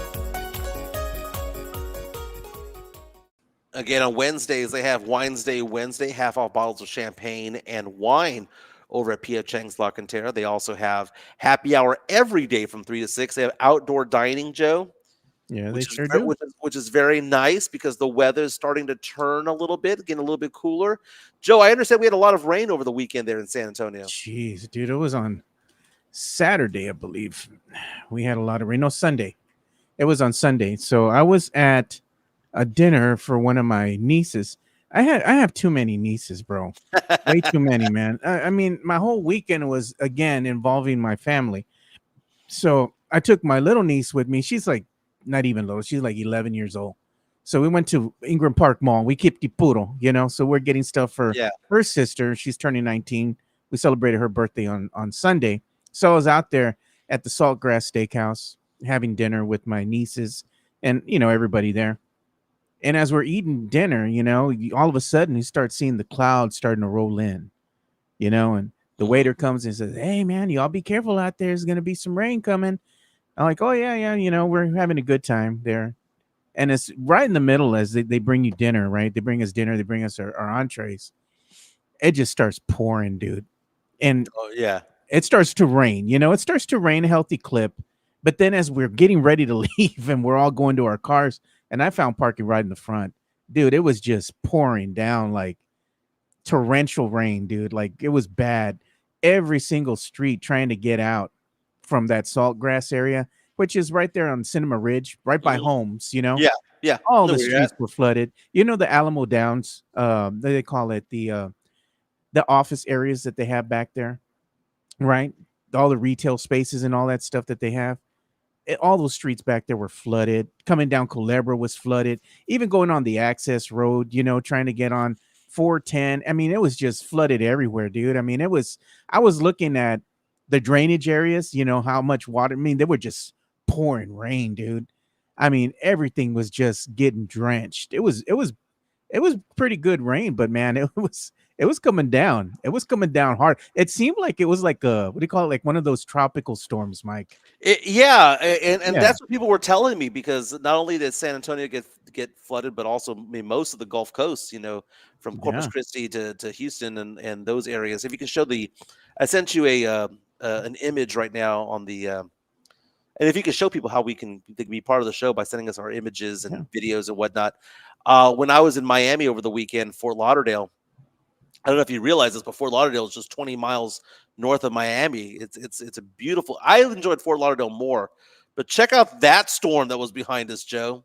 Again, on Wednesdays, they have Wines Day Wednesday, half off bottles of champagne and wine over at PF Chang's La Cantera. They also have happy hour every day from 3 to 6. They have outdoor dining, Joe. Yeah, they sure do. Which is very nice because the weather is starting to turn a little bit, getting a little bit cooler. Joe, I understand we had a lot of rain over the weekend there in San Antonio. Jeez, dude, it was on Saturday, I believe. We had a lot of rain. No, Sunday. It was on Sunday. So I was at a dinner for one of my nieces. I have too many nieces, bro. Way too many, man. I mean, my whole weekend was, again, involving my family. So I took my little niece with me. She's like, not even little. She's like 11 years old. So we went to Ingram Park Mall. We kept the puro, So we're getting stuff for her sister. She's turning 19. We celebrated her birthday on Sunday. So I was out there at the Saltgrass Steakhouse having dinner with my nieces and, everybody there. And as we're eating dinner, all of a sudden you start seeing the clouds starting to roll in, and the waiter comes and says, "Hey, man, y'all be careful out there. There's going to be some rain coming." I'm like, "Oh, yeah, we're having a good time there." And it's right in the middle as they bring you dinner, right? They bring us dinner. They bring us our entrees. It just starts pouring, dude. And it starts to rain, it starts to rain a healthy clip. But then as we're getting ready to leave and we're all going to our cars, and I found parking right in the front, dude, it was just pouring down like torrential rain, dude. Like it was bad. Every single street trying to get out from that Saltgrass area, which is right there on Cinema Ridge, right by homes, Yeah. All the streets were flooded. The Alamo Downs, they call it the office areas that they have back there, right? All the retail spaces and all that stuff that they have. All those streets back there were flooded. Coming down Culebra was flooded. Even going on the access road, trying to get on 410. I mean, it was just flooded everywhere, dude. I mean, I was looking at the drainage areas, how much water. I mean, they were just pouring rain, dude. I mean, everything was just getting drenched. It was pretty good rain, but man, it was coming down. It was coming down hard. It seemed like it was like what do you call it? Like one of those tropical storms, Mike. And that's what people were telling me, because not only did San Antonio get flooded, but also most of the Gulf Coast, from Corpus Christi to Houston and those areas. If you can show I sent you an image right now on the. And if you could show people how they can be part of the show by sending us our images and videos and whatnot. When I was in Miami over the weekend, Fort Lauderdale, I don't know if you realize this, but Fort Lauderdale is just 20 miles north of Miami. It's a beautiful. I enjoyed Fort Lauderdale more, but check out that storm that was behind us, Joe.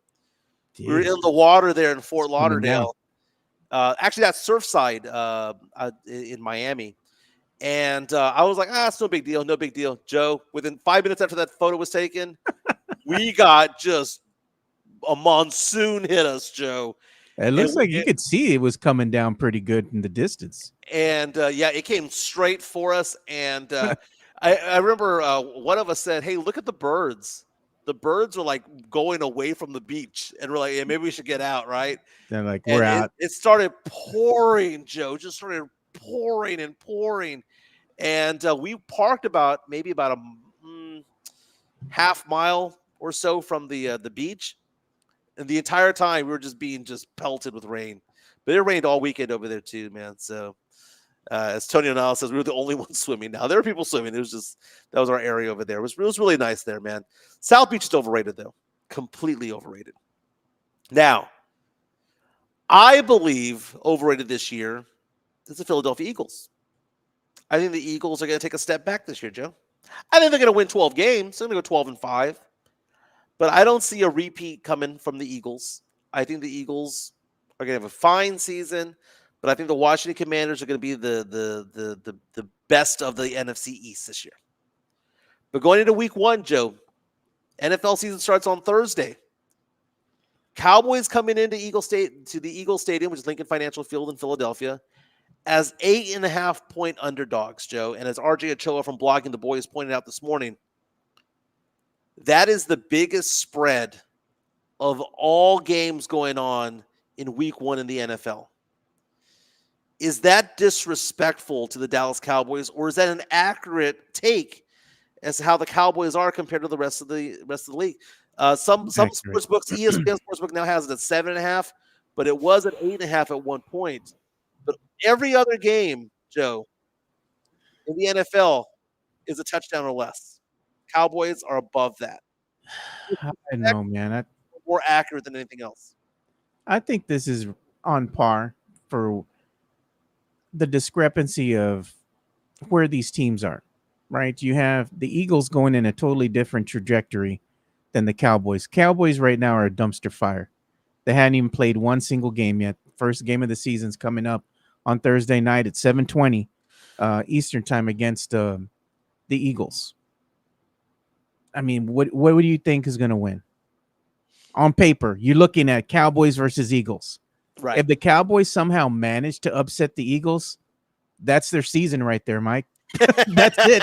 Jeez. We were in the water there in Fort Coming down. Lauderdale. Actually, that's Surfside in Miami. And I was like, it's no big deal, no big deal. Joe, within 5 minutes after that photo was taken, we got just a monsoon hit us, Joe. It looks like you could see it was coming down pretty good in the distance. And it came straight for us. And I remember one of us said, "Hey, look at the birds. The birds are like going away from the beach." And we're like, "Yeah, maybe we should get out, right?" They're like, "We're out." It started pouring, Joe. Just started pouring and pouring. And we parked maybe about a half mile or so from the beach. And the entire time we were being pelted with rain. But it rained all weekend over there too, man. So as Tony O'Neill says, we were the only ones swimming. Now there were people swimming. That was our area over there. It was really nice there, man. South Beach is overrated though. Completely overrated. Now, I believe overrated this year is the Philadelphia Eagles. I think the Eagles are going to take a step back this year, Joe. I think they're going to win 12 games. They're going to go 12-5. But I don't see a repeat coming from the Eagles. I think the Eagles are going to have a fine season, but I think the Washington Commanders are going to be the best of the NFC East this year. But going into week 1, Joe, NFL season starts on Thursday. Cowboys coming into the Eagle Stadium, which is Lincoln Financial Field in Philadelphia, as 8.5-point underdogs, Joe. And as RJ Ochoa from Blogging the Boys pointed out this morning, that is the biggest spread of all games going on in week 1 in the NFL. Is that disrespectful to the Dallas Cowboys, or is that an accurate take as to how the Cowboys are compared to the rest of the league? Some sports books, ESPN Sportsbook now has it at 7.5, but it was at 8.5 at one point. But every other game, Joe, in the NFL is a touchdown or less. Cowboys are above that. I know, man. More accurate than anything else. I think this is on par for the discrepancy of where these teams are, right? You have the Eagles going in a totally different trajectory than the Cowboys. Cowboys right now are a dumpster fire. They hadn't even played one single game yet. First game of the season's coming up on Thursday night at 7:20 Eastern time against the Eagles. I mean, what do you think is going to win? On paper, you're looking at Cowboys versus Eagles. Right. If the Cowboys somehow manage to upset the Eagles, that's their season right there, Mike. That's it.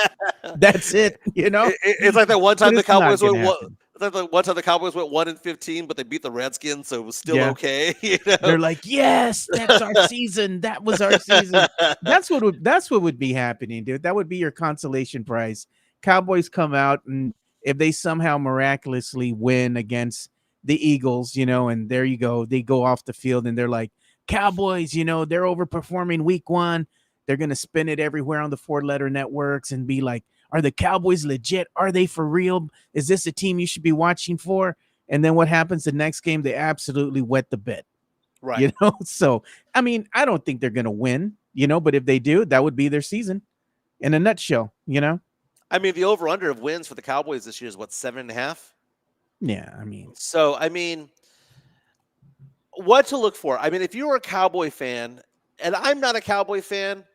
That's it. You know, it's like that one time the Cowboys went. It's like the one time the Cowboys went 1-15, but they beat the Redskins, so it was still okay. You know? They're like, yes, that's our season. That was our season. That's what would be happening, dude. That would be your consolation prize. Cowboys come out, and if they somehow miraculously win against the Eagles, you know, and there you go, they go off the field and they're like, Cowboys, you know, they're overperforming week 1. They're going to spin it everywhere on the 4-letter networks and be like, are the Cowboys legit? Are they for real? Is this a team you should be watching for? And then what happens the next game? They absolutely wet the bed. Right. You know, so, I mean, I don't think they're going to win, you know, but if they do, that would be their season in a nutshell, you know? I mean, the over-under of wins for the Cowboys this year is what, 7.5? Yeah, I mean. So, I mean, what to look for? I mean, if you're a Cowboy fan, and I'm not a Cowboy fan,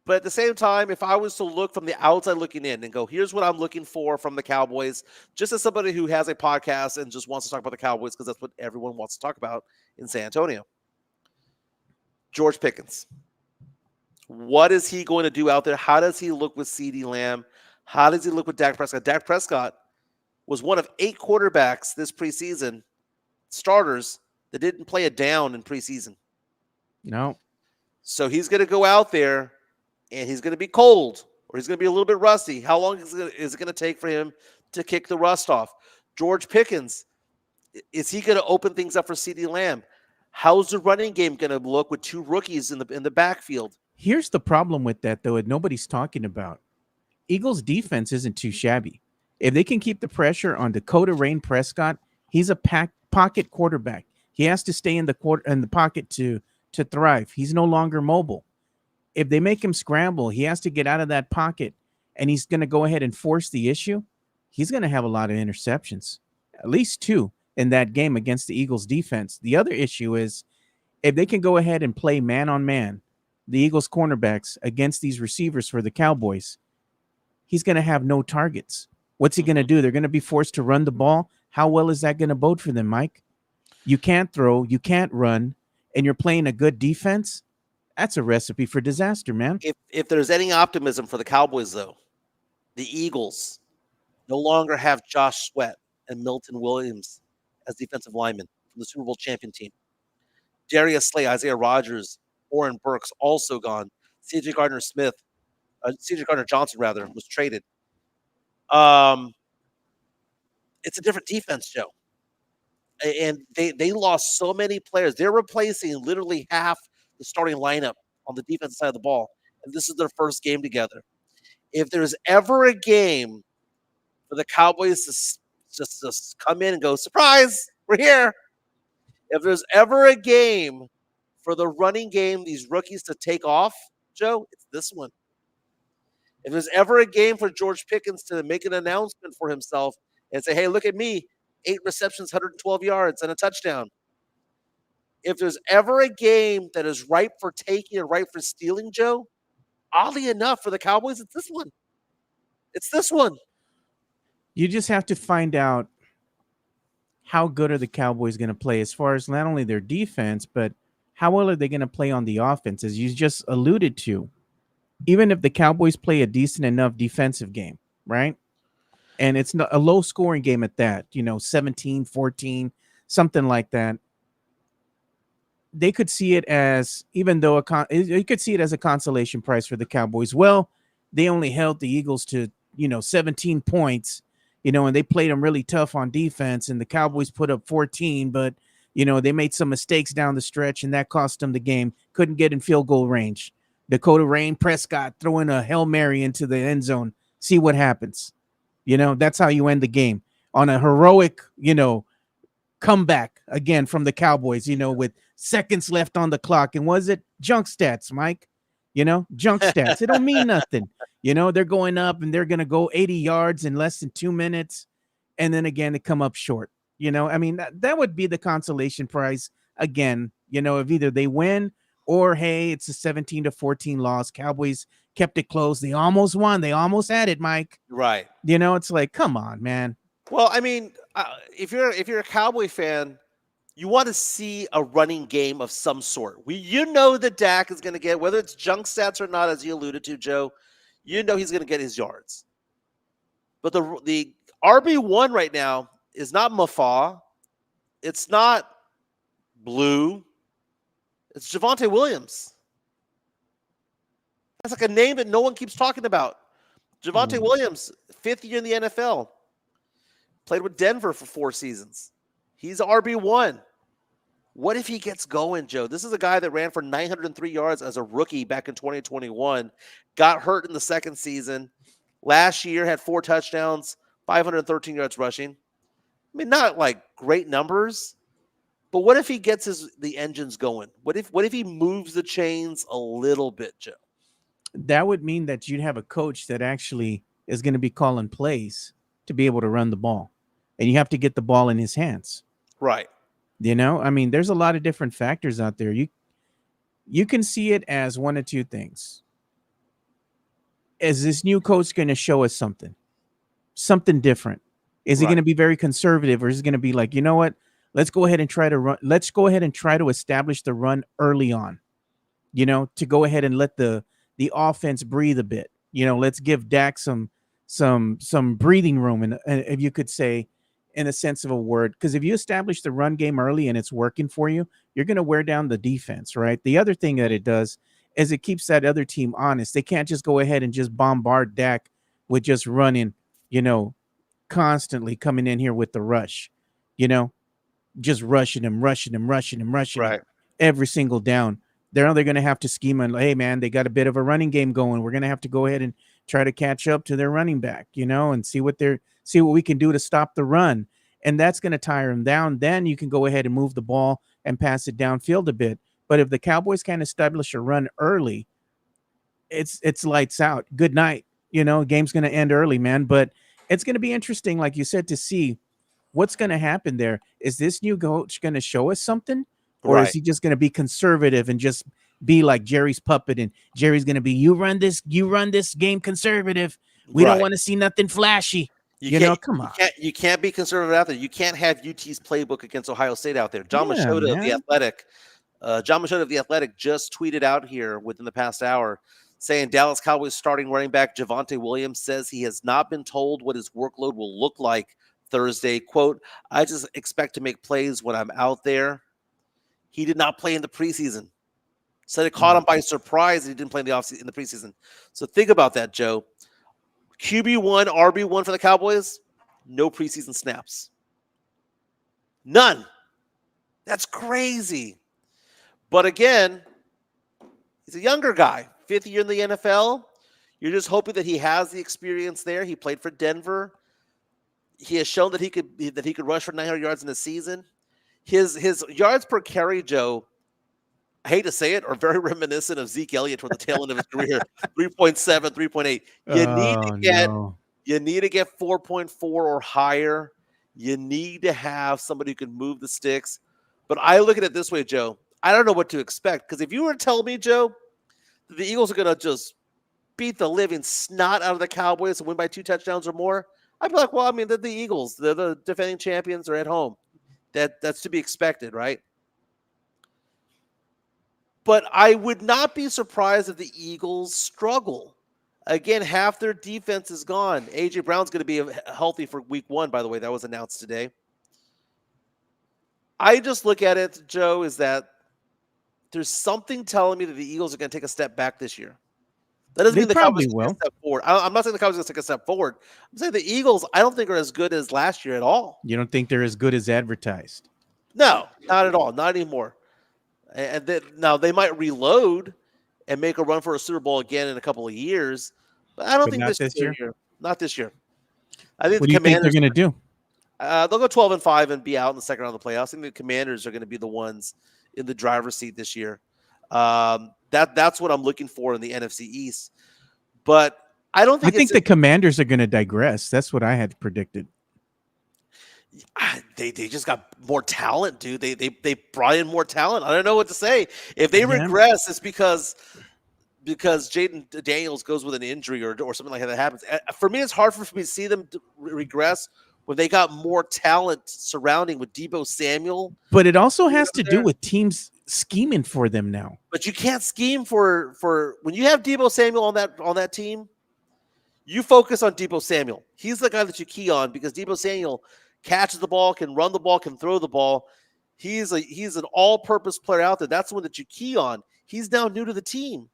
but at the same time, if I was to look from the outside looking in and go, here's what I'm looking for from the Cowboys, just as somebody who has a podcast and just wants to talk about the Cowboys because that's what everyone wants to talk about in San Antonio. George Pickens. What is he going to do out there? How does he look with CeeDee Lamb? How does he look with Dak Prescott? Dak Prescott was one of 8 quarterbacks this preseason, starters, that didn't play a down in preseason. No. So he's going to go out there, and he's going to be cold, or he's going to be a little bit rusty. How long is it going to take for him to kick the rust off? George Pickens, is he going to open things up for CeeDee Lamb? How's the running game going to look with 2 rookies in the backfield? Here's the problem with that, though, and nobody's talking about. Eagles defense isn't too shabby. If they can keep the pressure on Dakota Rain Prescott, he's a pocket quarterback. He has to stay in the pocket to thrive. He's no longer mobile. If they make him scramble, he has to get out of that pocket, and he's going to go ahead and force the issue. He's going to have a lot of interceptions, at least 2 in that game against the Eagles defense. The other issue is if they can go ahead and play man on man, the Eagles cornerbacks against these receivers for the Cowboys, he's going to have no targets. What's he going to do? They're going to be forced to run the ball. How well is that going to bode for them, Mike? You can't throw, you can't run, and you're playing a good defense. That's a recipe for disaster, man. If there's any optimism for the Cowboys, though, the Eagles no longer have Josh Sweat and Milton Williams as defensive linemen from the Super Bowl champion team. Darius Slay, Isaiah Rodgers, Oren Burks also gone. C.J. Gardner-Johnson rather was traded. It's a different defense, Joe. And they lost so many players. They're replacing literally half the starting lineup on the defensive side of the ball. And this is their first game together. If there's ever a game for the Cowboys to just come in and go, surprise, we're here. If there's ever a game for the running game, these rookies to take off, Joe, it's this one. If there's ever a game for George Pickens to make an announcement for himself and say, hey, look at me, 8 receptions, 112 yards, and a touchdown. If there's ever a game that is ripe for taking and ripe for stealing, Joe, oddly enough, for the Cowboys, it's this one. It's this one. You just have to find out how good are the Cowboys going to play as far as not only their defense, but how well are they going to play on the offense, as you just alluded to. Even if the Cowboys play a decent enough defensive game, right? And it's not a low-scoring game at that, 17-14, something like that. They could see it as, even though you could see it as a consolation prize for the Cowboys. Well, they only held the Eagles to, 17 points, and they played them really tough on defense, and the Cowboys put up 14, but, they made some mistakes down the stretch, and that cost them the game. Couldn't get in field goal range. Dakota Rain Prescott throwing a Hail Mary into the end zone. See what happens. That's how you end the game on a heroic, comeback again from the Cowboys, with seconds left on the clock. And was it junk stats, Mike? Junk stats. It don't mean nothing. They're going up and they're going to go 80 yards in less than 2 minutes. And then again, they come up short. That would be the consolation prize again, if either they win or, hey, it's a 17-14 loss. Cowboys kept it close. They almost won. They almost had it, Mike. Right. It's like, come on, man. Well, if you're a Cowboy fan, you want to see a running game of some sort. That Dak is going to get, whether it's junk stats or not, as you alluded to, Joe, he's going to get his yards. But the RB1 right now is not Mafa. It's not Blue. It's Javonte Williams. That's like a name that no one keeps talking about. Javonte Williams, 5th year in the NFL. Played with Denver for 4 seasons. He's RB1. What if he gets going, Joe? This is a guy that ran for 903 yards as a rookie back in 2021. Got hurt in the second season. Last year had 4 touchdowns, 513 yards rushing. Not like great numbers, but what if he gets the engines going? What if he moves the chains a little bit, Joe? That would mean that you'd have a coach that actually is going to be calling plays to be able to run the ball. And you have to get the ball in his hands. Right. There's a lot of different factors out there. You can see it as one of two things. Is this new coach going to show us something different? Is he going to be very conservative, or is he going to be like, you know what? Let's go ahead and try to run. Let's go ahead and try to establish the run early on, to go ahead and let the offense breathe a bit. Let's give Dak some breathing room, and if you could say, in a sense of a word, because if you establish the run game early and it's working for you, you're going to wear down the defense, right? The other thing that it does is it keeps that other team honest. They can't just go ahead and just bombard Dak with just running, constantly coming in here with the rush, just rushing him Right. every single down. They're going to have to scheme on, hey, man, they got a bit of a running game going. We're going to have to go ahead and try to catch up to their running back, and see what we can do to stop the run. And that's going to tire them down. Then you can go ahead and move the ball and pass it downfield a bit. But if the Cowboys can't establish a run early, it's lights out. Good night. Game's going to end early, man. But it's going to be interesting, like you said, to see what's going to happen there. Is this new coach going to show us something? Or is he just going to be conservative and just be like Jerry's puppet, and Jerry's going to be, you run this game conservative. We don't want to see nothing flashy. Come on. You can't be conservative out there. You can't have UT's playbook against Ohio State out there. John Machota of The Athletic just tweeted out here within the past hour saying Dallas Cowboys starting running back Javonte Williams says he has not been told what his workload will look like Thursday. Quote, I just expect to make plays when I'm out there. He did not play in the preseason. Said it caught him by surprise that he didn't play in the preseason. So think about that, Joe. QB1, RB1 for the Cowboys, no preseason snaps. None. That's crazy. But again, he's a younger guy, 5th year in the NFL. You're just hoping that he has the experience there. He played for Denver. He has shown that he could rush for 900 yards in a season. His yards per carry, Joe, I hate to say it, are very reminiscent of Zeke Elliott toward the tail end of his career. 3.7, 3.8. You need to get 4.4 or higher. You need to have somebody who can move the sticks. But I look at it this way, Joe. I don't know what to expect. Because if you were to tell me, Joe, that the Eagles are going to just beat the living snot out of the Cowboys and win by 2 touchdowns or more, I'd be like, well, I mean, they're the Eagles. They're the defending champions. They're at home. That's to be expected, right? But I would not be surprised if the Eagles struggle. Again, half their defense is gone. A.J. Brown's going to be healthy for week 1, by the way. That was announced today. I just look at it, Joe, is that there's something telling me that the Eagles are going to take a step back this year. That doesn't mean the Cowboys will take a step forward. I'm not saying the Cowboys are going to take a step forward. I'm saying the Eagles, I don't think are as good as last year at all. You don't think they're as good as advertised? No, not at all. Not anymore. And now they might reload and make a run for a Super Bowl again in a couple of years, but I don't think this year. Not this year. I think what do you think they're going to do? They'll go 12-5 and be out in the second round of the playoffs. I think the Commanders are going to be the ones in the driver's seat this year. That's what I'm looking for in the NFC East. But I don't think. I think the Commanders are going to digress. That's what I had predicted. They just got more talent, dude. They brought in more talent. I don't know what to say. If they regress, it's because Jaden Daniels goes with an injury or something like that happens. For me, it's hard for me to see them regress when they got more talent surrounding with Deebo Samuel. But it also has to do with teams scheming for them now. But you can't scheme for when you have Deebo Samuel on that team. You focus on Deebo Samuel. He's the guy that you key on because Deebo Samuel catches the ball, can run the ball, can throw the ball. He's an all-purpose player out there. That's the one that you key on. He's now new to the team.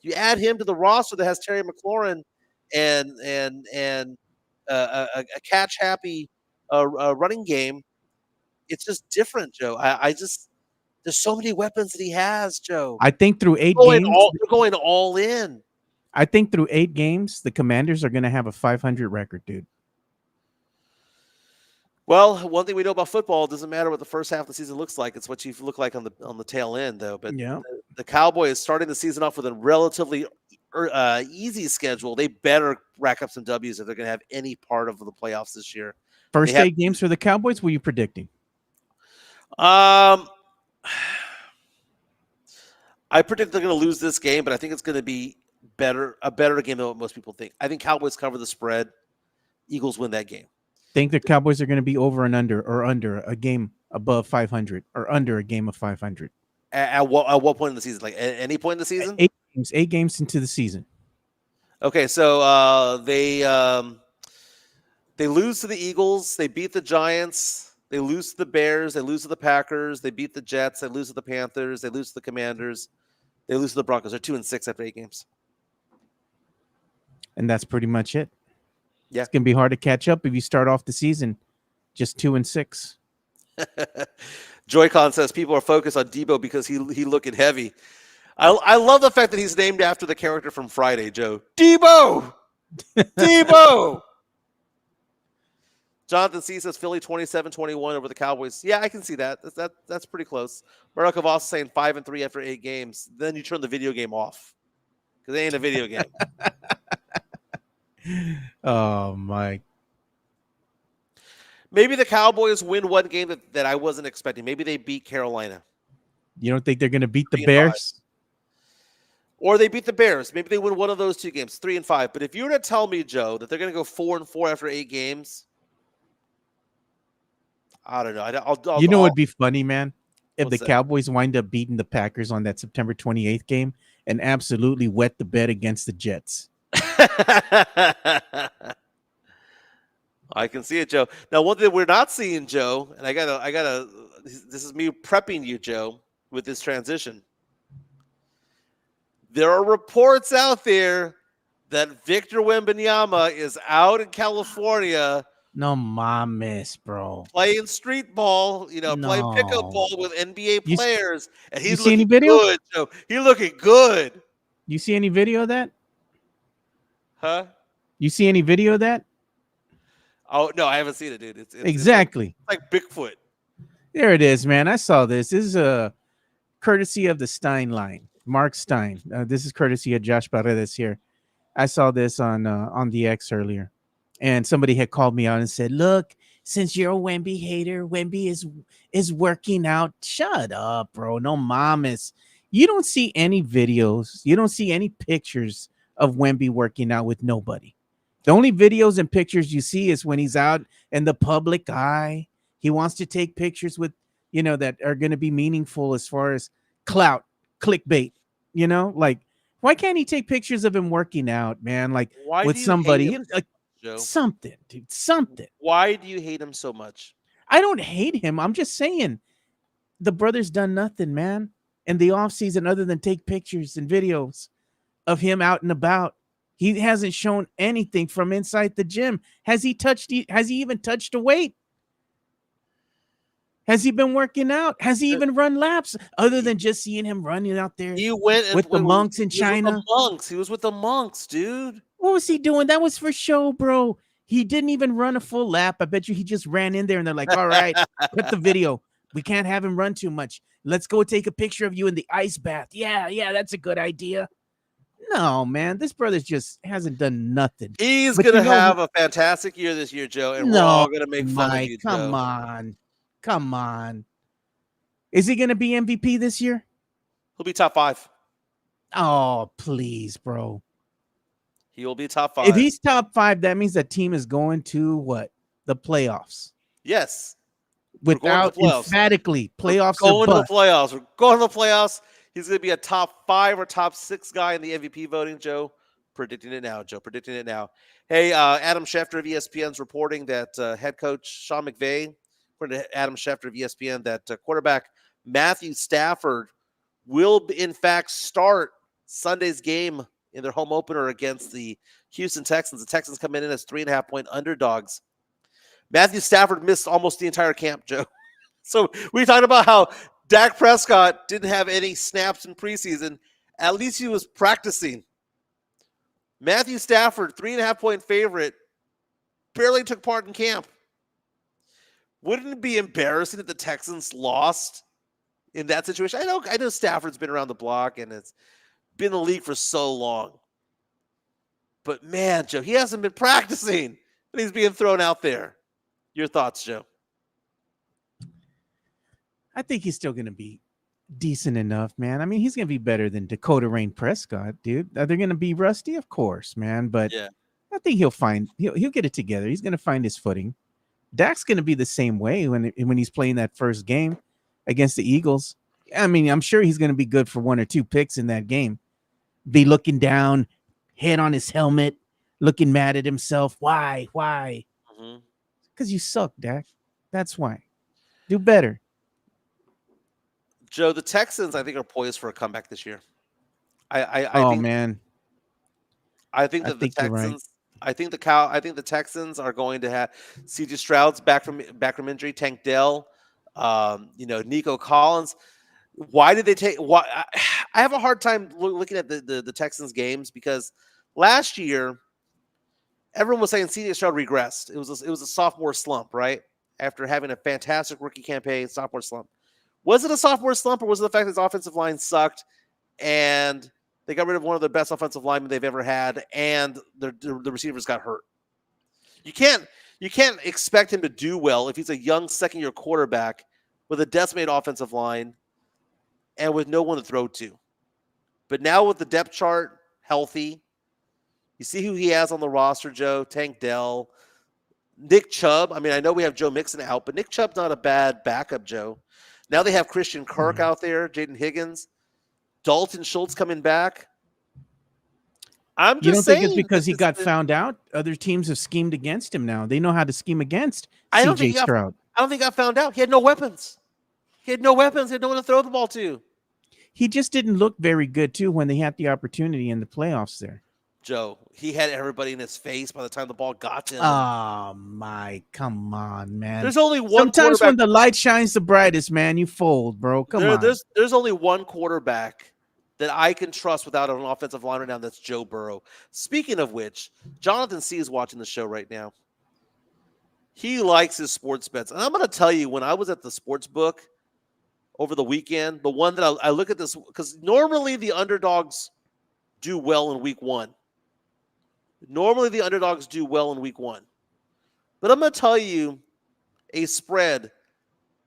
You add him to the roster that has Terry McLaurin and a catch-happy running game. It's just different, Joe. There's so many weapons that he has, Joe. I think through 8 games, they're going all in. I think through 8 games, the Commanders are going to have a 500 record, dude. Well, one thing we know about football, it doesn't matter what the first half of the season looks like. It's what you look like on the tail end, though. But the Cowboys starting the season off with a relatively easy schedule. They better rack up some W's if they're going to have any part of the playoffs this year. First 8 games for the Cowboys, what are you predicting? I predict they're going to lose this game, but I think it's going to be a better game than what most people think. I think Cowboys cover the spread. Eagles win that game. Think the Cowboys are going to be over and under a game above 500 or under a game of 500? At what point in the season? Like at any point in the season? 8 games into the season. Okay, so they lose to the Eagles. They beat the Giants. They lose to the Bears. They lose to the Packers. They beat the Jets. They lose to the Panthers. They lose to the Commanders. They lose to the Broncos. They're 2-6 after 8 games. And that's pretty much it. Yeah. It's going to be hard to catch up if you start off the season just 2-6. Joy-Con says people are focused on Deebo because he looking heavy. I love the fact that he's named after the character from Friday, Joe. Debo! Debo! Jonathan C says Philly 27-21 over the Cowboys. Yeah, I can see that. That's pretty close. Barack also saying 5-3 after 8 games. Then you turn the video game off because it ain't a video game. Oh, Mike. Maybe the Cowboys win one game that I wasn't expecting. Maybe they beat Carolina. You don't think they're going to beat the 3-5. Bears? Or they beat the Bears. Maybe they win one of those 2 games, 3-5. But if you were to tell me, Joe, that they're going to go 4-4 after 8 games, I don't know. You know what'd be funny, man? If What's the that? Cowboys wind up beating the Packers on that September 28th game and absolutely wet the bed against the Jets. I can see it, Joe. Now, one thing we're not seeing, Joe, and I gotta. This is me prepping you, Joe, with this transition. There are reports out there that Victor Wembanyama is out in California No mames, bro. playing street ball, playing pickup No. ball with NBA You s- players, and he's see any looking video? good, Joe. He's looking good, You see any video of that? huh? You see any video of that? Oh no, I haven't seen it, dude. It's Exactly. like Bigfoot. There it is, man. I saw this. This is a courtesy of the Stein line, Mark Stein. This is courtesy of Josh Paredes here. I saw this on the X earlier, and somebody had called me out and said, "Look, since you're a Wemby hater, Wemby is working out." Shut up, bro. No mames. You don't see any videos. You don't see any pictures of Wemby working out with nobody. The only videos and pictures you see is when he's out in the public eye. He wants to take pictures with, that are going to be meaningful as far as clout, clickbait, like, why can't he take pictures of him working out, man? Like Why with do you somebody, hate him, like Joe? something, dude, something. Why do you hate him so much? I don't hate him. I'm just saying the brother's done nothing, man, in the offseason other than take pictures and videos of him out and about. He hasn't shown anything from inside the gym. Has he even touched a weight? Has he been working out? Has he even run laps other than just seeing him running out there He went and with the monks in he was with China? the monks. He was with the monks, dude. What was he doing? That was for show, bro. He didn't even run a full lap. I bet you he just ran in there and they're like, all right, put the video. We can't have him run too much. Let's go take a picture of you in the ice bath. Yeah, that's a good idea. No, man, this brother's just hasn't done nothing. He's But gonna you know have a fantastic year this year, Joe, and we're No, all gonna make fun Mike, of you, come Joe. on. Is he gonna be MVP this year? He'll be top 5. Oh, please, bro. He will be top 5. If he's top 5, that means that team is going to what? The playoffs. Yes, going to the Without playoffs. emphatically, playoffs going are to the bust. playoffs. We're going to the playoffs. He's going to be a top 5 or top 6 guy in the MVP voting, Joe. Predicting it now, Joe. Predicting it now. Hey, Adam Schefter of ESPN's reporting that head coach Sean McVay, according to Adam Schefter of ESPN, that quarterback Matthew Stafford will, in fact, start Sunday's game in their home opener against the Houston Texans. The Texans come in as 3.5-point underdogs. Matthew Stafford missed almost the entire camp, Joe. So we talked about how Dak Prescott didn't have any snaps in preseason. At least he was practicing. Matthew Stafford, 3.5-point favorite, barely took part in camp. Wouldn't it be embarrassing if the Texans lost in that situation? I know Stafford's been around the block and it's been in the league for so long. But man, Joe, he hasn't been practicing and he's being thrown out there. Your thoughts, Joe? I think he's still going to be decent enough, man. I mean, he's going to be better than Dakota Rain Prescott, dude. Are they going to be rusty? Of course, man. But Yeah. I think he'll get it together. He's going to find his footing. Dak's going to be the same way when he's playing that first game against the Eagles. I mean, I'm sure he's going to be good for 1 or 2 picks in that game. Be looking down, head on his helmet, looking mad at himself. Why? Mm-hmm. Because you suck, Dak. That's why. Do better. Joe, the Texans, I think, are poised for a comeback this year. I think, man. I think that the you're right. Texans. I think the Texans are going to have C.J. Stroud's back from injury. Tank Dell, Nico Collins. Why did they take? Why I have a hard time looking at the Texans games because last year everyone was saying CJ Stroud regressed. It was a sophomore slump, right? After having a fantastic rookie campaign, sophomore slump. Was it a sophomore slump, or was it the fact that his offensive line sucked and they got rid of one of the best offensive linemen they've ever had, and the receivers got hurt? You can't expect him to do well if he's a young second-year quarterback with a decimated offensive line and with no one to throw to. But now with the depth chart healthy, you see who he has on the roster, Joe. Tank Dell, Nick Chubb. I mean, I know we have Joe Mixon out, but Nick Chubb's not a bad backup, Joe. Now they have Christian Kirk out there, Jaden Higgins, Dalton Schultz coming back. I'm just You don't saying think it's because he got been, found out? Other teams have schemed against him now. They know how to scheme against I don't think CJ Stroud. I don't think he got found out. He had no weapons. He had no one to throw the ball to. He just didn't look very good, too, when they had the opportunity in the playoffs there. Joe, he had everybody in his face by the time the ball got to him. Oh, my. Come on, man. There's only one Sometimes quarterback. when the light shines the brightest, man, you fold, bro. Come on. There's only one quarterback that I can trust without an offensive line right now. That's Joe Burrow. Speaking of which, Jonathan C. is watching the show right now. He likes his sports bets. And I'm going to tell you, when I was at the sports book over the weekend, the one that I look at this, because normally the underdogs do well in week one. Normally the underdogs do well in week one. But I'm going to tell you a spread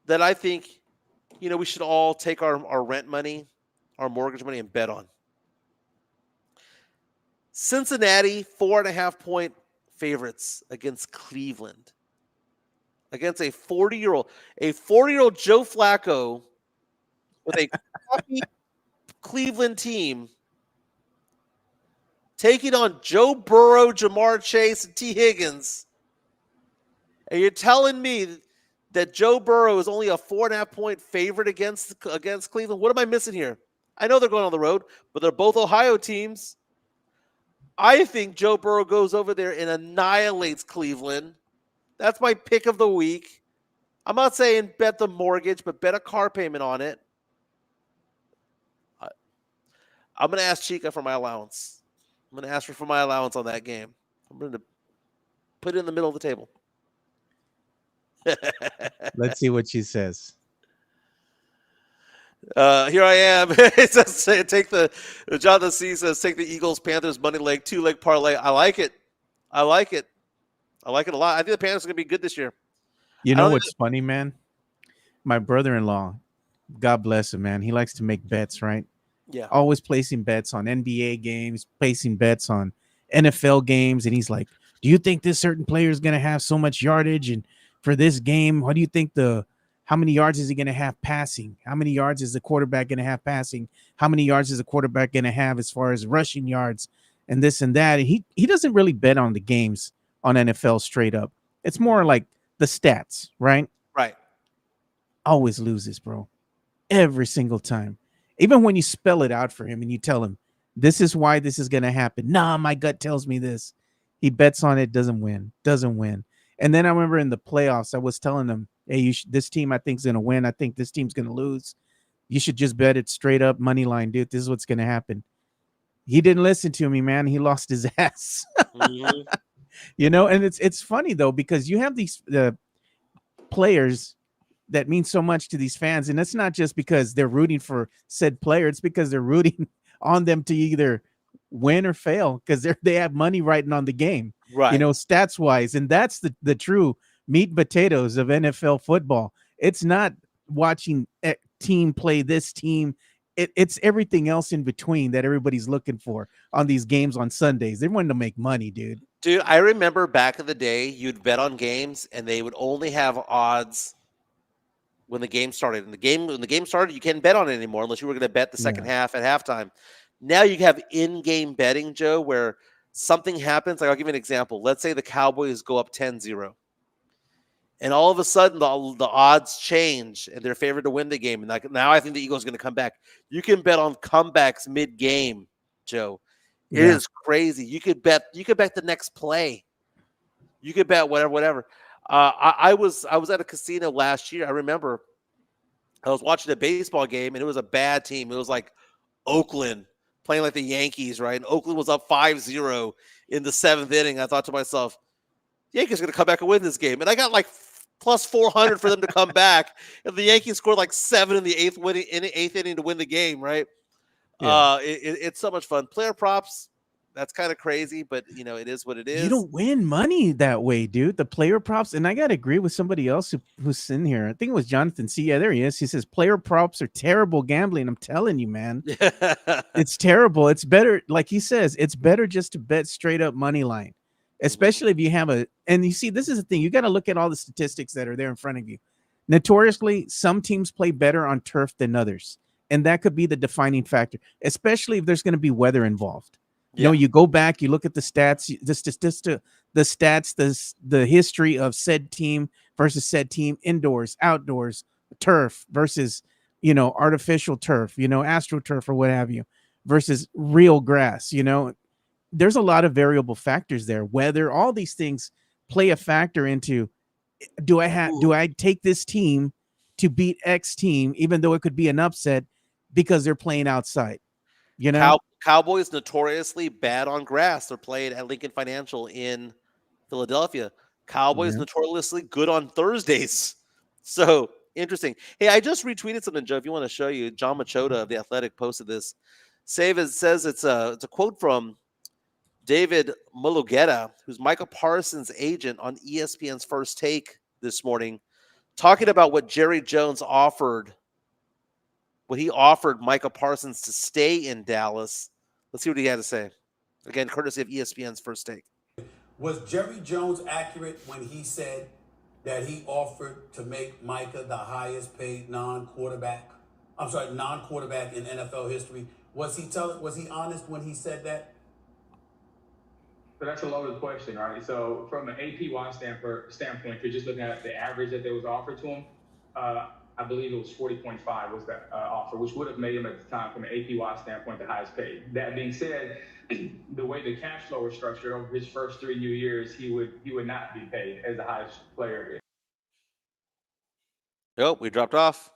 that I think, we should all take our rent money, our mortgage money, and bet on. Cincinnati, 4.5-point favorites against Cleveland. Against a 40-year-old Joe Flacco with a crappy Cleveland team taking on Joe Burrow, Jamar Chase, and T. Higgins. And you're telling me that Joe Burrow is only a 4.5-point favorite against Cleveland? What am I missing here? I know they're going on the road, but they're both Ohio teams. I think Joe Burrow goes over there and annihilates Cleveland. That's my pick of the week. I'm not saying bet the mortgage, but bet a car payment on it. I'm going to ask Chica for my allowance. I'm going to ask her for my allowance on that game. I'm going to put it in the middle of the table. Let's see what she says. Here I am. It says, Jonathan C says, take the Eagles, Panthers, money leg, 2-leg parlay. I like it. I like it a lot. I think the Panthers are going to be good this year. You know what's funny, man? My brother-in-law, God bless him, man. He likes to make bets, right? Yeah. Always placing bets on NBA games, placing bets on NFL games. And he's like, do you think this certain player is going to have so much yardage? And for this game, what do you think how many yards is he going to have passing? How many yards is the quarterback going to have passing? How many yards is the quarterback going to have as far as rushing yards and this and that? And he doesn't really bet on the games on NFL straight up. It's more like the stats, right? Right. Always loses, bro. Every single time. Even when you spell it out for him and you tell him, this is why this is going to happen. Nah, my gut tells me this. He bets on it, doesn't win. And then I remember in the playoffs, I was telling him, hey, this team I think is going to win. I think this team's going to lose. You should just bet it straight up, money line, dude. This is what's going to happen. He didn't listen to me, man. He lost his ass. Mm-hmm. And it's funny, though, because you have these players that mean so much to these fans. And it's not just because they're rooting for said player. It's because they're rooting on them to either win or fail because they have money riding on the game, right? Stats wise. And that's the true meat and potatoes of NFL football. It's not watching a team play this team. It's everything else in between that everybody's looking for on these games on Sundays. They want to make money, dude. Dude, I remember back in the day, you'd bet on games and they would only have odds when the game started. And when the game started, you can't bet on it anymore unless you were going to bet the second half at halftime. Now you have in-game betting, Joe, where something happens. Like, I'll give you an example. Let's say the Cowboys go up 10-0. And all of a sudden, the odds change, and they're favored to win the game. And now I think the Eagles are going to come back. You can bet on comebacks mid-game, Joe. It is crazy. You could bet the next play. You could bet whatever. I was at a casino last year. I remember I was watching a baseball game, and it was a bad team. It was like Oakland playing like the Yankees, right? And Oakland was up 5-0 in the 7th inning. I thought to myself, Yankees are going to come back and win this game. And I got like plus 400 for them to come back. And the Yankees scored like 7 in the 8th inning to win the game, right? Yeah. It's so much fun. Player props, that's kind of crazy, but it is what it is. You don't win money that way, dude. The player props, and I gotta agree with somebody else who's in here. I think it was Jonathan C. Yeah, there he is. He says player props are terrible gambling. I'm telling you, man. It's terrible. It's better, like he says, it's better just to bet straight up money line, especially if you have and you see, this is the thing. You got to look at all the statistics that are there in front of you. Notoriously, some teams play better on turf than others, and that could be the defining factor, especially if there's going to be weather involved. You go back, you look at the stats, the history of said team versus said team, indoors, outdoors, turf versus, artificial turf, AstroTurf or what have you, versus real grass. There's a lot of variable factors there. Weather, all these things play a factor into, do I take this team to beat X team, even though it could be an upset because they're playing outside? Cowboys notoriously bad on grass. They're played at Lincoln Financial in Philadelphia. Cowboys notoriously good on Thursdays. So interesting. Hey, I just retweeted something, Joe. If you want to show you, John Machota of The Athletic posted this. Says it's a quote from David Mulugeta, who's Michael Parsons' agent on ESPN's First Take this morning, talking about what Jerry Jones offered. What he offered Michael Parsons to stay in Dallas. Let's see what he had to say. Again, courtesy of ESPN's First Take. Was Jerry Jones accurate when he said that he offered to make Micah the highest paid non-quarterback in NFL history? Was he honest when he said that? So that's a loaded question, right? So from an APY standpoint, if you're just looking at the average that was offered to him, I believe it was 40.5 was that offer, which would have made him at the time, from an APY standpoint, the highest paid. That being said, the way the cash flow was structured over his first 3 new years, he would not be paid as the highest player. Nope, we dropped off.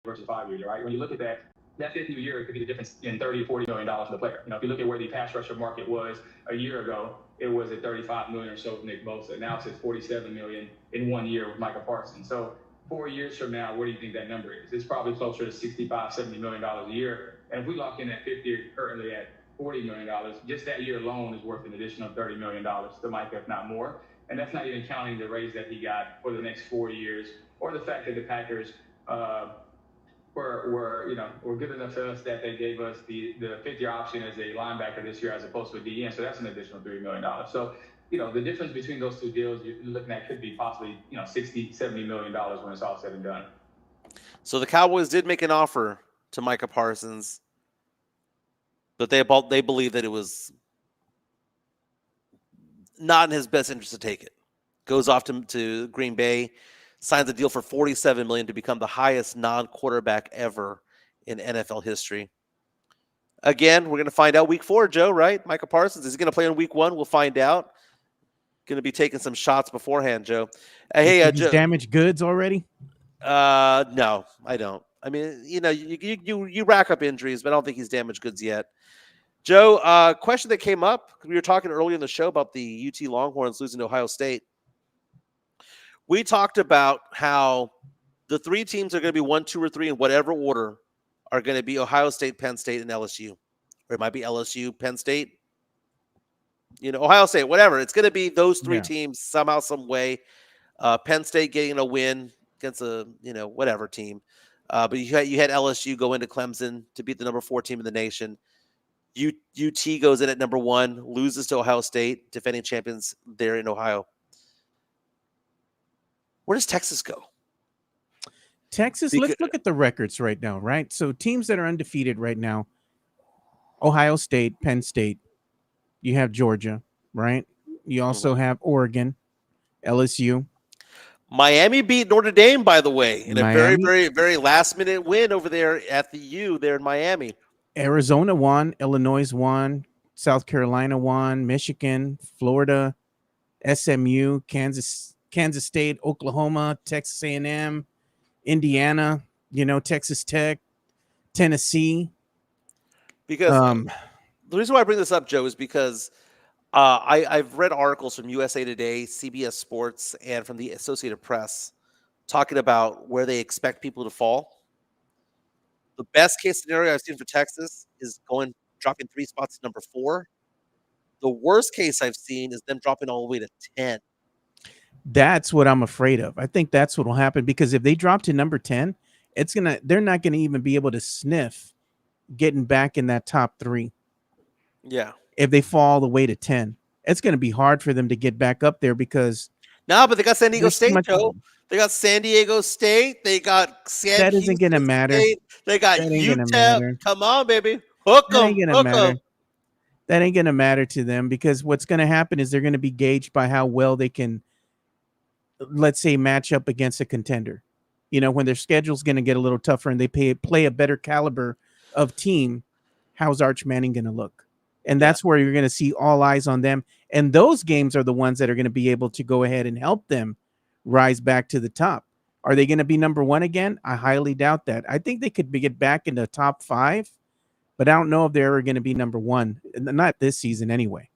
Versus 5 years, right? When you look at that 5th new year, it could be the difference in $30 or $40 million for the player. If you look at where the pass rusher market was a year ago, it was at $35 million or so with Nick Bosa. Now it's at $47 million in 1 year with Michael Parsons. So 4 years from now, where do you think that number is? It's probably closer to $65, $70 million a year. And if we lock in that 5th year currently at $40 million, just that year alone is worth an additional $30 million to Micah, if not more. And that's not even counting the raise that he got for the next 4 years, or the fact that the Packers were good enough to us that they gave us the 5th-year option as a linebacker this year as opposed to a DN. So that's an additional $3 million. So, the difference between those two deals you're looking at could be possibly, $60, $70 million when it's all said and done. So the Cowboys did make an offer to Micah Parsons, but they believe that it was not in his best interest to take it. Goes off to Green Bay, signs a deal for $47 million to become the highest non-quarterback ever in NFL history. Again, we're going to find out week 4, Joe, right? Micah Parsons, is he going to play in week 1? We'll find out. Going to be taking some shots beforehand, Joe. Hey, Joe. Damaged goods already? No, I don't. I mean, you rack up injuries, but I don't think he's damaged goods yet. Joe, question that came up, we were talking earlier in the show about the UT Longhorns losing to Ohio State. We talked about how the 3 teams are going to be 1, 2, or 3 in whatever order are going to be Ohio State, Penn State, and LSU. Or it might be LSU, Penn State, Ohio State, whatever. It's going to be those 3 teams somehow, some way. Penn State getting a win against a, whatever team. But you had LSU go into Clemson to beat the number 4 team in the nation. UT goes in at number 1, loses to Ohio State, defending champions there in Ohio. Where does Texas go? Texas, let's look at the records right now, right? So teams that are undefeated right now, Ohio State, Penn State, you have Georgia, right? You also have Oregon, LSU. Miami beat Notre Dame, by the way, in a very, very, very last-minute win over there at the U there in Miami. Arizona won, Illinois won, South Carolina won, Michigan, Florida, SMU, Kansas State, Oklahoma, Texas A&M, Indiana, Texas Tech, Tennessee. Because the reason why I bring this up, Joe, is because I've read articles from USA Today, CBS Sports, and from the Associated Press talking about where they expect people to fall. The best case scenario I've seen for Texas is dropping 3 spots to number 4. The worst case I've seen is them dropping all the way to 10. That's what I'm afraid of. I think that's what will happen, because if they drop to number 10, they're not going to even be able to sniff getting back in that top 3. Yeah. If they fall all the way to 10, it's going to be hard for them to get back up there, because No, but they got San Diego there's too State, much- Joe. They got San Diego State. They got That isn't gonna Houston matter. State. They got That ain't gonna UTEP. matter. Come on, baby. Hook That them. ain't gonna Hook matter. them. That ain't going to matter to them, because what's going to happen is they're going to be gauged by how well they can, let's say, match up against a contender. When their schedule's going to get a little tougher and they play a better caliber of team, how's Arch Manning going to look? And that's where you're going to see all eyes on them. And those games are the ones that are going to be able to go ahead and help them rise back to the top. Are they going to be number 1 again? I highly doubt that. I think they could get back into top 5. But I don't know if they're ever going to be number 1. Not this season anyway.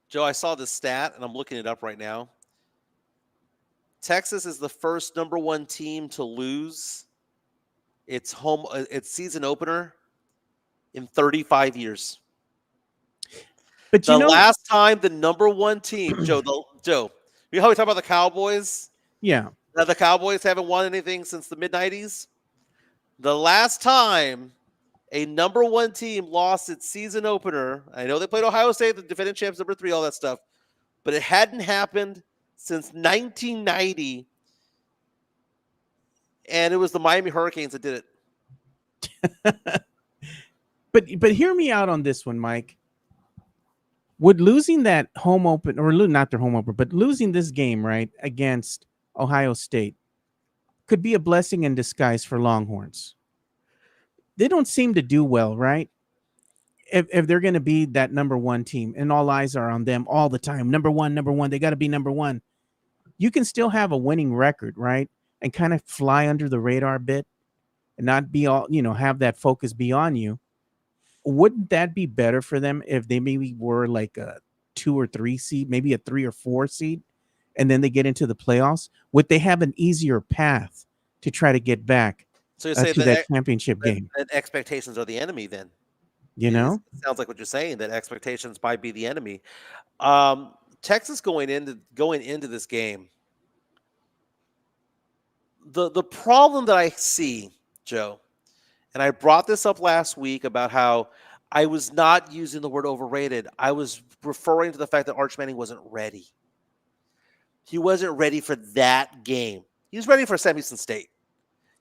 Joe, I saw this stat, and I'm looking it up right now. Texas is the first number 1 team to lose its season opener in 35 years. But the last time the number 1 team, Joe, you know how we talk about the Cowboys? Yeah. Now the Cowboys haven't won anything since the mid-90s. The last time a number 1 team lost its season opener, I know they played Ohio State, the defending champs, number 3, all that stuff, but it hadn't happened since 1990, and it was the Miami Hurricanes that did it. But hear me out on this one, Mike. Would losing that home open, or not their home opener, but losing this game, right, against Ohio State, could be a blessing in disguise for Longhorns. They don't seem to do well, right? If they're going to be that number 1 team and all eyes are on them all the time, number one, they got to be number 1. You can still have a winning record, right? And kind of fly under the radar a bit and not be all, have that focus be on you. Wouldn't that be better for them if they maybe were like a 2 or 3 seed, maybe a 3 or 4 seed, and then they get into the playoffs? Would they have an easier path to try to get back So you're saying to that championship game? That expectations are the enemy then? It sounds like what you're saying, that expectations might be the enemy. Texas going into this game, the problem that I see, Joe, and I brought this up last week about how I was not using the word overrated. I was referring to the fact that Arch Manning wasn't ready. He wasn't ready for that game. He was ready for Sam Houston State.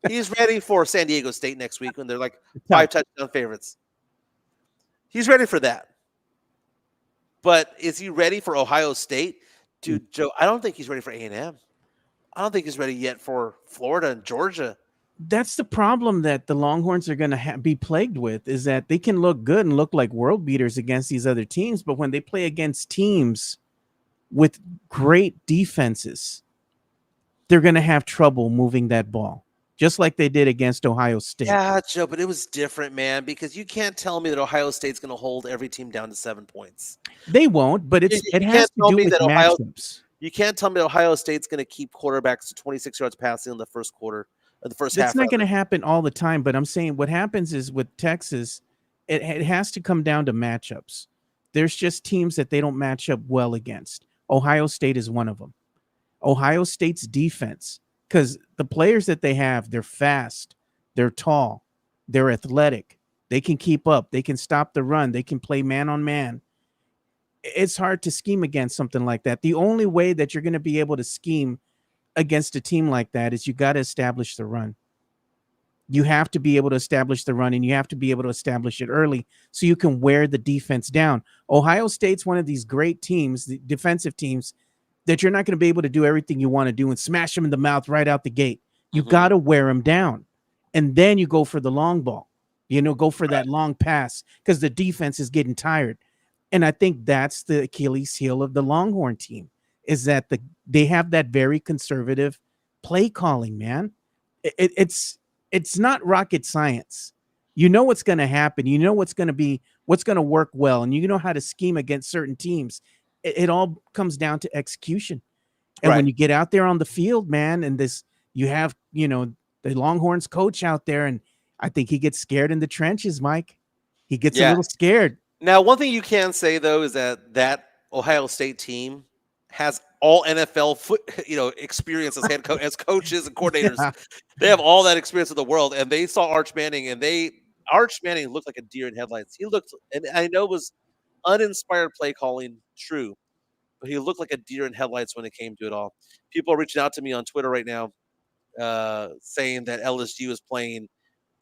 He's ready for San Diego State next week when they're like 5 touchdown favorites. He's ready for that. But is he ready for Ohio State? Dude, Joe, I don't think he's ready for A&M. I don't think he's ready yet for Florida and Georgia. That's the problem that the Longhorns are going to be plagued with, is that they can look good and look like world beaters against these other teams, but when they play against teams with great defenses, they're going to have trouble moving that ball, just like they did against Ohio State. Yeah, Joe, but it was different, man, because you can't tell me that Ohio State's going to hold every team down to 7 points. They won't, but it has to do with matchups. You can't tell me that Ohio State's going to keep quarterbacks to 26 yards passing in the first quarter. The first half. It's not going to happen all the time, but I'm saying what happens is with Texas, it has to come down to matchups. There's just teams that they don't match up well against. Ohio State is one of them. Ohio State's defense, because the players that they have, they're fast, they're tall, they're athletic, they can keep up, they can stop the run, they can play man on man. It's hard to scheme against something like that. The only way that you're going to be able to scheme against a team like that is you got to establish the run. You have to be able to establish the run, and you have to be able to establish it early so you can wear the defense down. Ohio State's one of these great teams, the defensive teams, that you're not going to be able to do everything you want to do and smash them in the mouth right out the gate. You got to wear them down, and then you go for the long ball. Go for that long pass because the defense is getting tired. And I think that's the Achilles heel of the Longhorn team, is that they have that very conservative play calling, man. It's not rocket science. You know what's going to happen. You know what's going to work well, and you know how to scheme against certain teams. It all comes down to execution. And when Right. you get out there on the field, man, and you have, the Longhorns coach out there, and I think he gets scared in the trenches, Mike. He gets a Yeah. little scared. Now, one thing you can say though is that Ohio State team has all NFL experience as as coaches and coordinators. Yeah. They have all that experience in the world, and they saw Arch Manning, and Arch Manning looked like a deer in headlights. He looked, and I know it was uninspired play calling, true, but he looked like a deer in headlights when it came to it all. People are reaching out to me on Twitter right now, saying that LSU is playing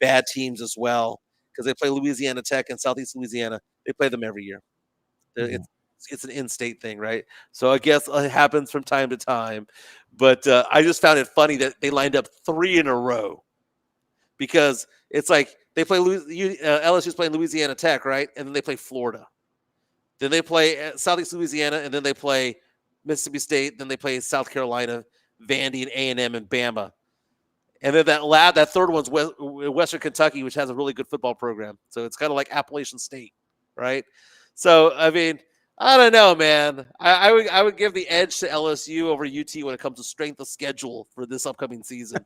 bad teams as well because they play Louisiana Tech and Southeast Louisiana. They play them every year. Yeah. It's an in-state thing, right? So I guess it happens from time to time. But I just found it funny that they lined up 3 in a row because it's like they play LSU's playing Louisiana Tech, right? And then they play Florida. Then they play Southeast Louisiana, and then they play Mississippi State. Then they play South Carolina, Vandy, and A&M, and Bama. And then that third one's Western Kentucky, which has a really good football program. So it's kind of like Appalachian State, right? So I mean, I don't know, man. I would give the edge to LSU over UT when it comes to strength of schedule for this upcoming season.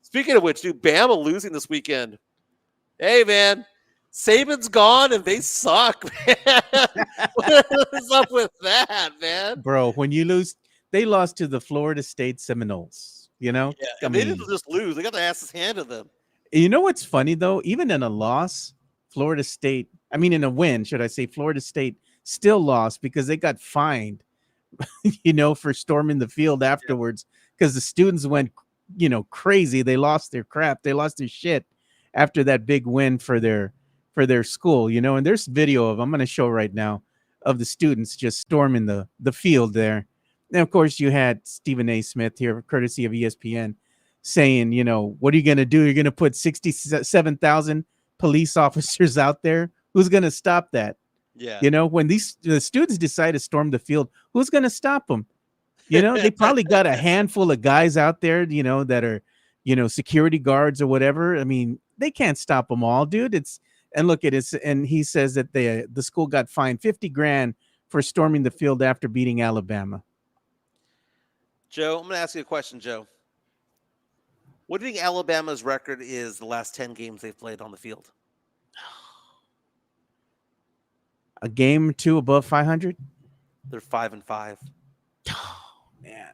Speaking of which, dude, Bama losing this weekend. Hey, man, Saban's gone and they suck, man. What is up with that, man? Bro, when you lose, they lost to the Florida State Seminoles. Yeah, and they didn't just lose; they got their asses handed to them. You know what's funny though? Even in a loss, Florida State, in a win, should I say, Florida State still lost because they got fined, for storming the field afterwards because the students went, crazy. They lost their crap. They lost their shit after that big win for their school, and there's video I'm going to show right now of the students just storming the field there. And of course, you had Stephen A. Smith here, courtesy of ESPN, saying, what are you going to do? You're going to put 67,000 police officers out there. Who's going to stop that? Yeah. When the students decide to storm the field, who's going to stop them? They probably got a handful of guys out there, that are, security guards or whatever. They can't stop them all, dude. And he says that the school got fined $50,000 for storming the field after beating Alabama. Joe, I'm going to ask you a question, Joe. What do you think Alabama's record is the last 10 games they've played on the field? A game or two above 500? They're 5-5. Oh, man.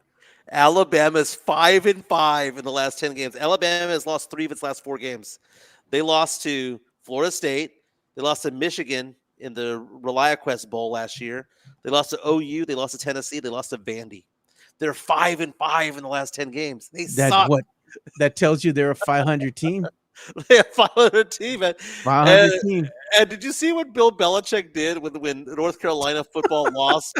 Alabama's 5-5 in the last 10 games. Alabama has lost 3 of its last 4 games. They lost to Florida State. They lost to Michigan in the ReliaQuest Bowl last year. They lost to OU. They lost to Tennessee. They lost to Vandy. They're 5-5 in the last 10 games. They suck. That tells you they're a 500 team. They're a 500 team, man. 500 team. And did you see what Bill Belichick did when North Carolina football lost?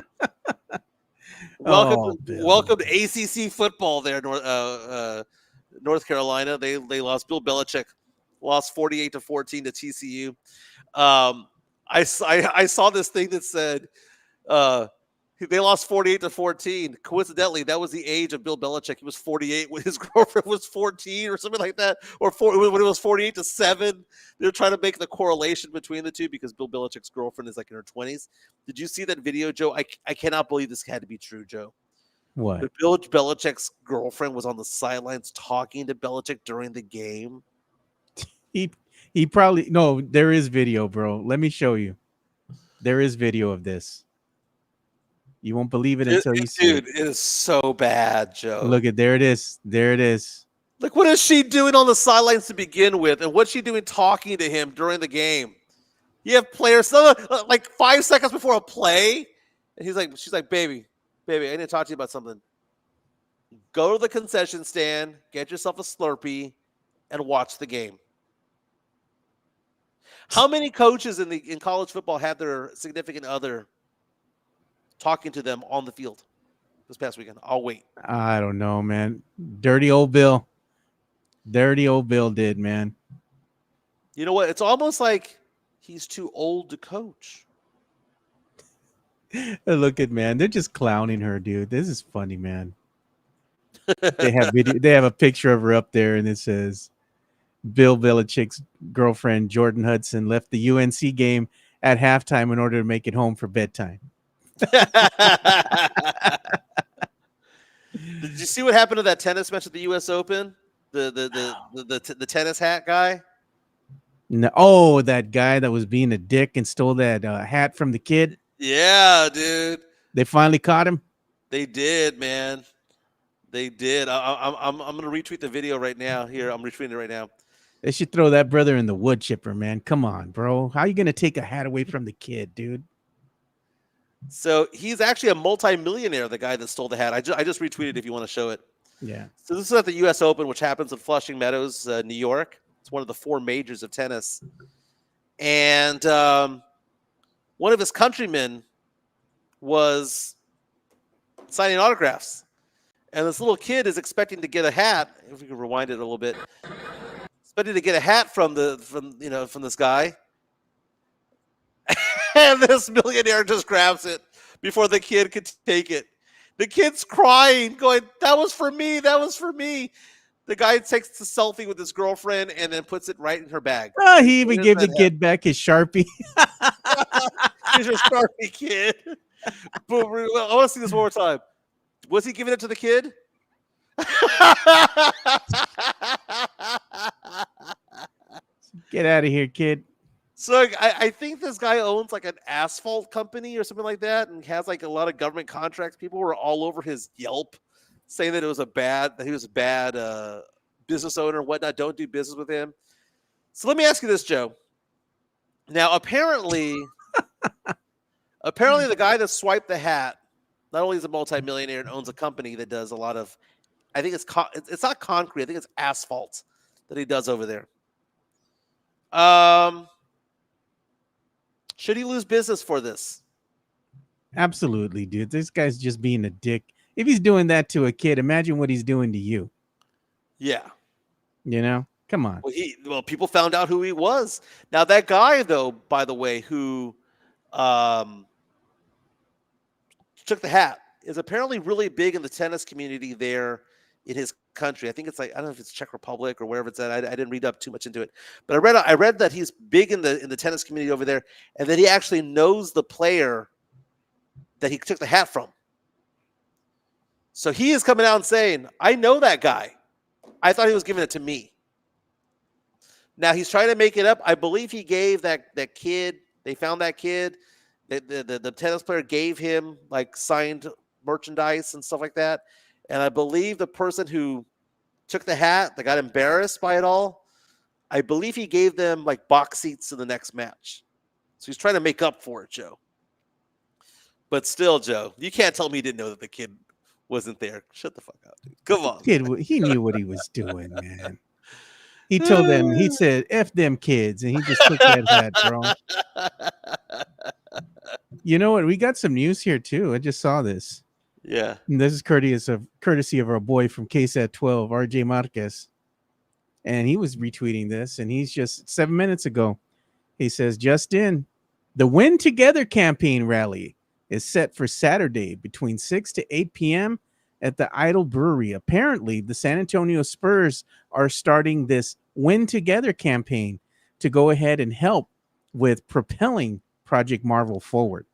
Welcome to ACC football there, North Carolina. They lost. Bill Belichick lost 48-14 to TCU. I saw this thing that said they lost 48-14. Coincidentally, that was the age of Bill Belichick. He was 48 when his girlfriend was 14 or something like that, or when it was 48-7. They're trying to make the correlation between the two because Bill Belichick's girlfriend is like in her 20s. Did you see that video, Joe? I cannot believe this had to be true, Joe. What? But Bill Belichick's girlfriend was on the sidelines talking to Belichick during the game. He probably no. There is video, bro. Let me show you. There is video of this. You won't believe it until you see it. Dude, it is so bad, Joe. Look at there it is. There it is. Like, what is she doing on the sidelines to begin with? And what's she doing talking to him during the game? You have players like 5 seconds before a play, and she's like, baby, I need to talk to you about something. Go to the concession stand, get yourself a Slurpee, and watch the game. How many coaches in college football had their significant other talking to them on the field this past weekend? I'll wait. I don't know, man. Dirty old Bill. Dirty old Bill did, man. You know what? It's almost like he's too old to coach. Look at man, they're just clowning her, dude. This is funny, man. They have video. They have a picture of her up there, and it says Bill Belichick's girlfriend Jordan Hudson left the UNC game at halftime in order to make it home for bedtime. Did you see what happened to that tennis match at the U.S. Open? The tennis hat guy. No, oh, that guy that was being a dick and stole that hat from the kid. Yeah, dude. They finally caught him. They did, man. They did. I'm gonna retweet the video right now. Here, I'm retweeting it right now. They should throw that brother in the wood chipper, man. Come on, bro. How are you gonna take a hat away from the kid, dude? So he's actually a multi-millionaire, the guy that stole the hat. I just retweeted if you want to show it. Yeah. So this is at the U.S. Open, which happens in Flushing Meadows, New York. It's one of the 4 majors of tennis. And one of his countrymen was signing autographs. And this little kid is expecting to get a hat. If we can rewind it a little bit. Expecting to get a hat from this guy. And this millionaire just grabs it before the kid could take it. The kid's crying, going, "That was for me. That was for me." The guy takes the selfie with his girlfriend and then puts it right in her bag. Oh, he even gave the kid back his Sharpie. Here's your Sharpie, kid. But I want to see this one more time. Was he giving it to the kid? Get out of here, kid. So I think this guy owns like an asphalt company or something like that, and has like a lot of government contracts. People were all over his Yelp saying that he was a bad business owner and whatnot. Don't do business with him. So let me ask you this, Joe. Now, apparently the guy that swiped the hat, not only is a multimillionaire and owns a company that does a lot of, I think it's not concrete. I think it's asphalt that he does over there. Should he lose business for this? Absolutely, dude. This guy's just being a dick. If he's doing that to a kid, imagine what he's doing to you. Yeah. You know? Come on. Well, people found out who he was. Now, that guy, though, by the way, who took the hat, is apparently really big in the tennis community there in his country. I think it's like, I don't know if it's Czech Republic or wherever it's at. I didn't read up too much into it, but I read that he's big in the tennis community over there, and that he actually knows the player that he took the hat from. So he is coming out and saying, "I know that guy. I thought he was giving it to me." Now he's trying to make it up. I believe he gave that kid. They found that kid. The tennis player gave him like signed merchandise and stuff like that. And I believe the person who took the hat, that got embarrassed by it all, I believe he gave them like box seats to the next match. So he's trying to make up for it, Joe. But still, Joe, you can't tell me he didn't know that the kid wasn't there. Shut the fuck up, dude. Come on. Kid, he knew what he was doing, man. He told them, he said, "F them kids," and he just took that hat, bro. You know what? We got some news here too. I just saw this. Yeah. And this is courtesy of our boy from KSAT 12, RJ Marquez. And he was retweeting this, and he's just 7 minutes ago. He says, just in, the Win Together campaign rally is set for Saturday between 6 to 8 p.m. at the Idle Brewery. Apparently, the San Antonio Spurs are starting this Win Together campaign to go ahead and help with propelling Project Marvel forward.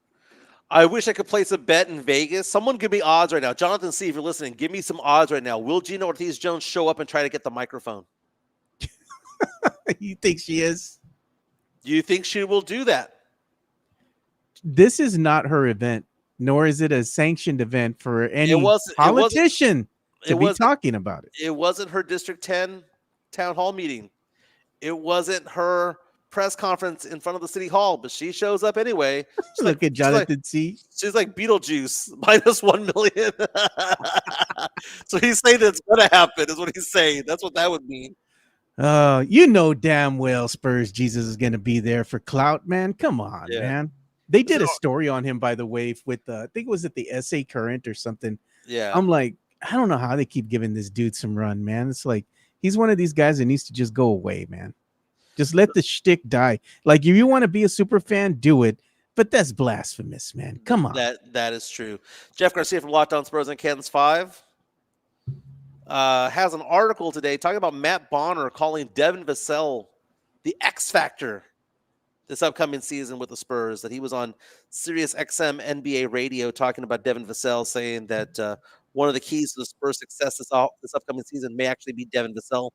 I wish I could place a bet in Vegas. Someone give me odds right now. Jonathan C., if you're listening, give me some odds right now. Will Gina Ortiz-Jones show up and try to get the microphone? You think she is? Do you think she will do that? This is not her event, nor is it a sanctioned event for any politician to be talking about it. It wasn't her District 10 town hall meeting. It wasn't her press conference in front of the city hall, but she shows up anyway. Look at Jonathan C. She's like Beetlejuice, minus 1 million. So he's saying that's going to happen, is what he's saying. That's what that would mean. You know damn well Spurs Jesus is going to be there for clout, man. Come on, man. They did a story on him, by the way, with I think it was at the SA Current or something. Yeah. I'm like, I don't know how they keep giving this dude some run, man. It's like he's one of these guys that needs to just go away, man. Just let the shtick die. Like, if you want to be a super fan, do it. But that's blasphemous, man. Come on. That is true. Jeff Garcia from Locked On Spurs and Ken's 5 has an article today talking about Matt Bonner calling Devin Vassell the X Factor this upcoming season with the Spurs. That he was on Sirius XM NBA radio talking about Devin Vassell, saying that one of the keys to the Spurs' success this upcoming season may actually be Devin Vassell,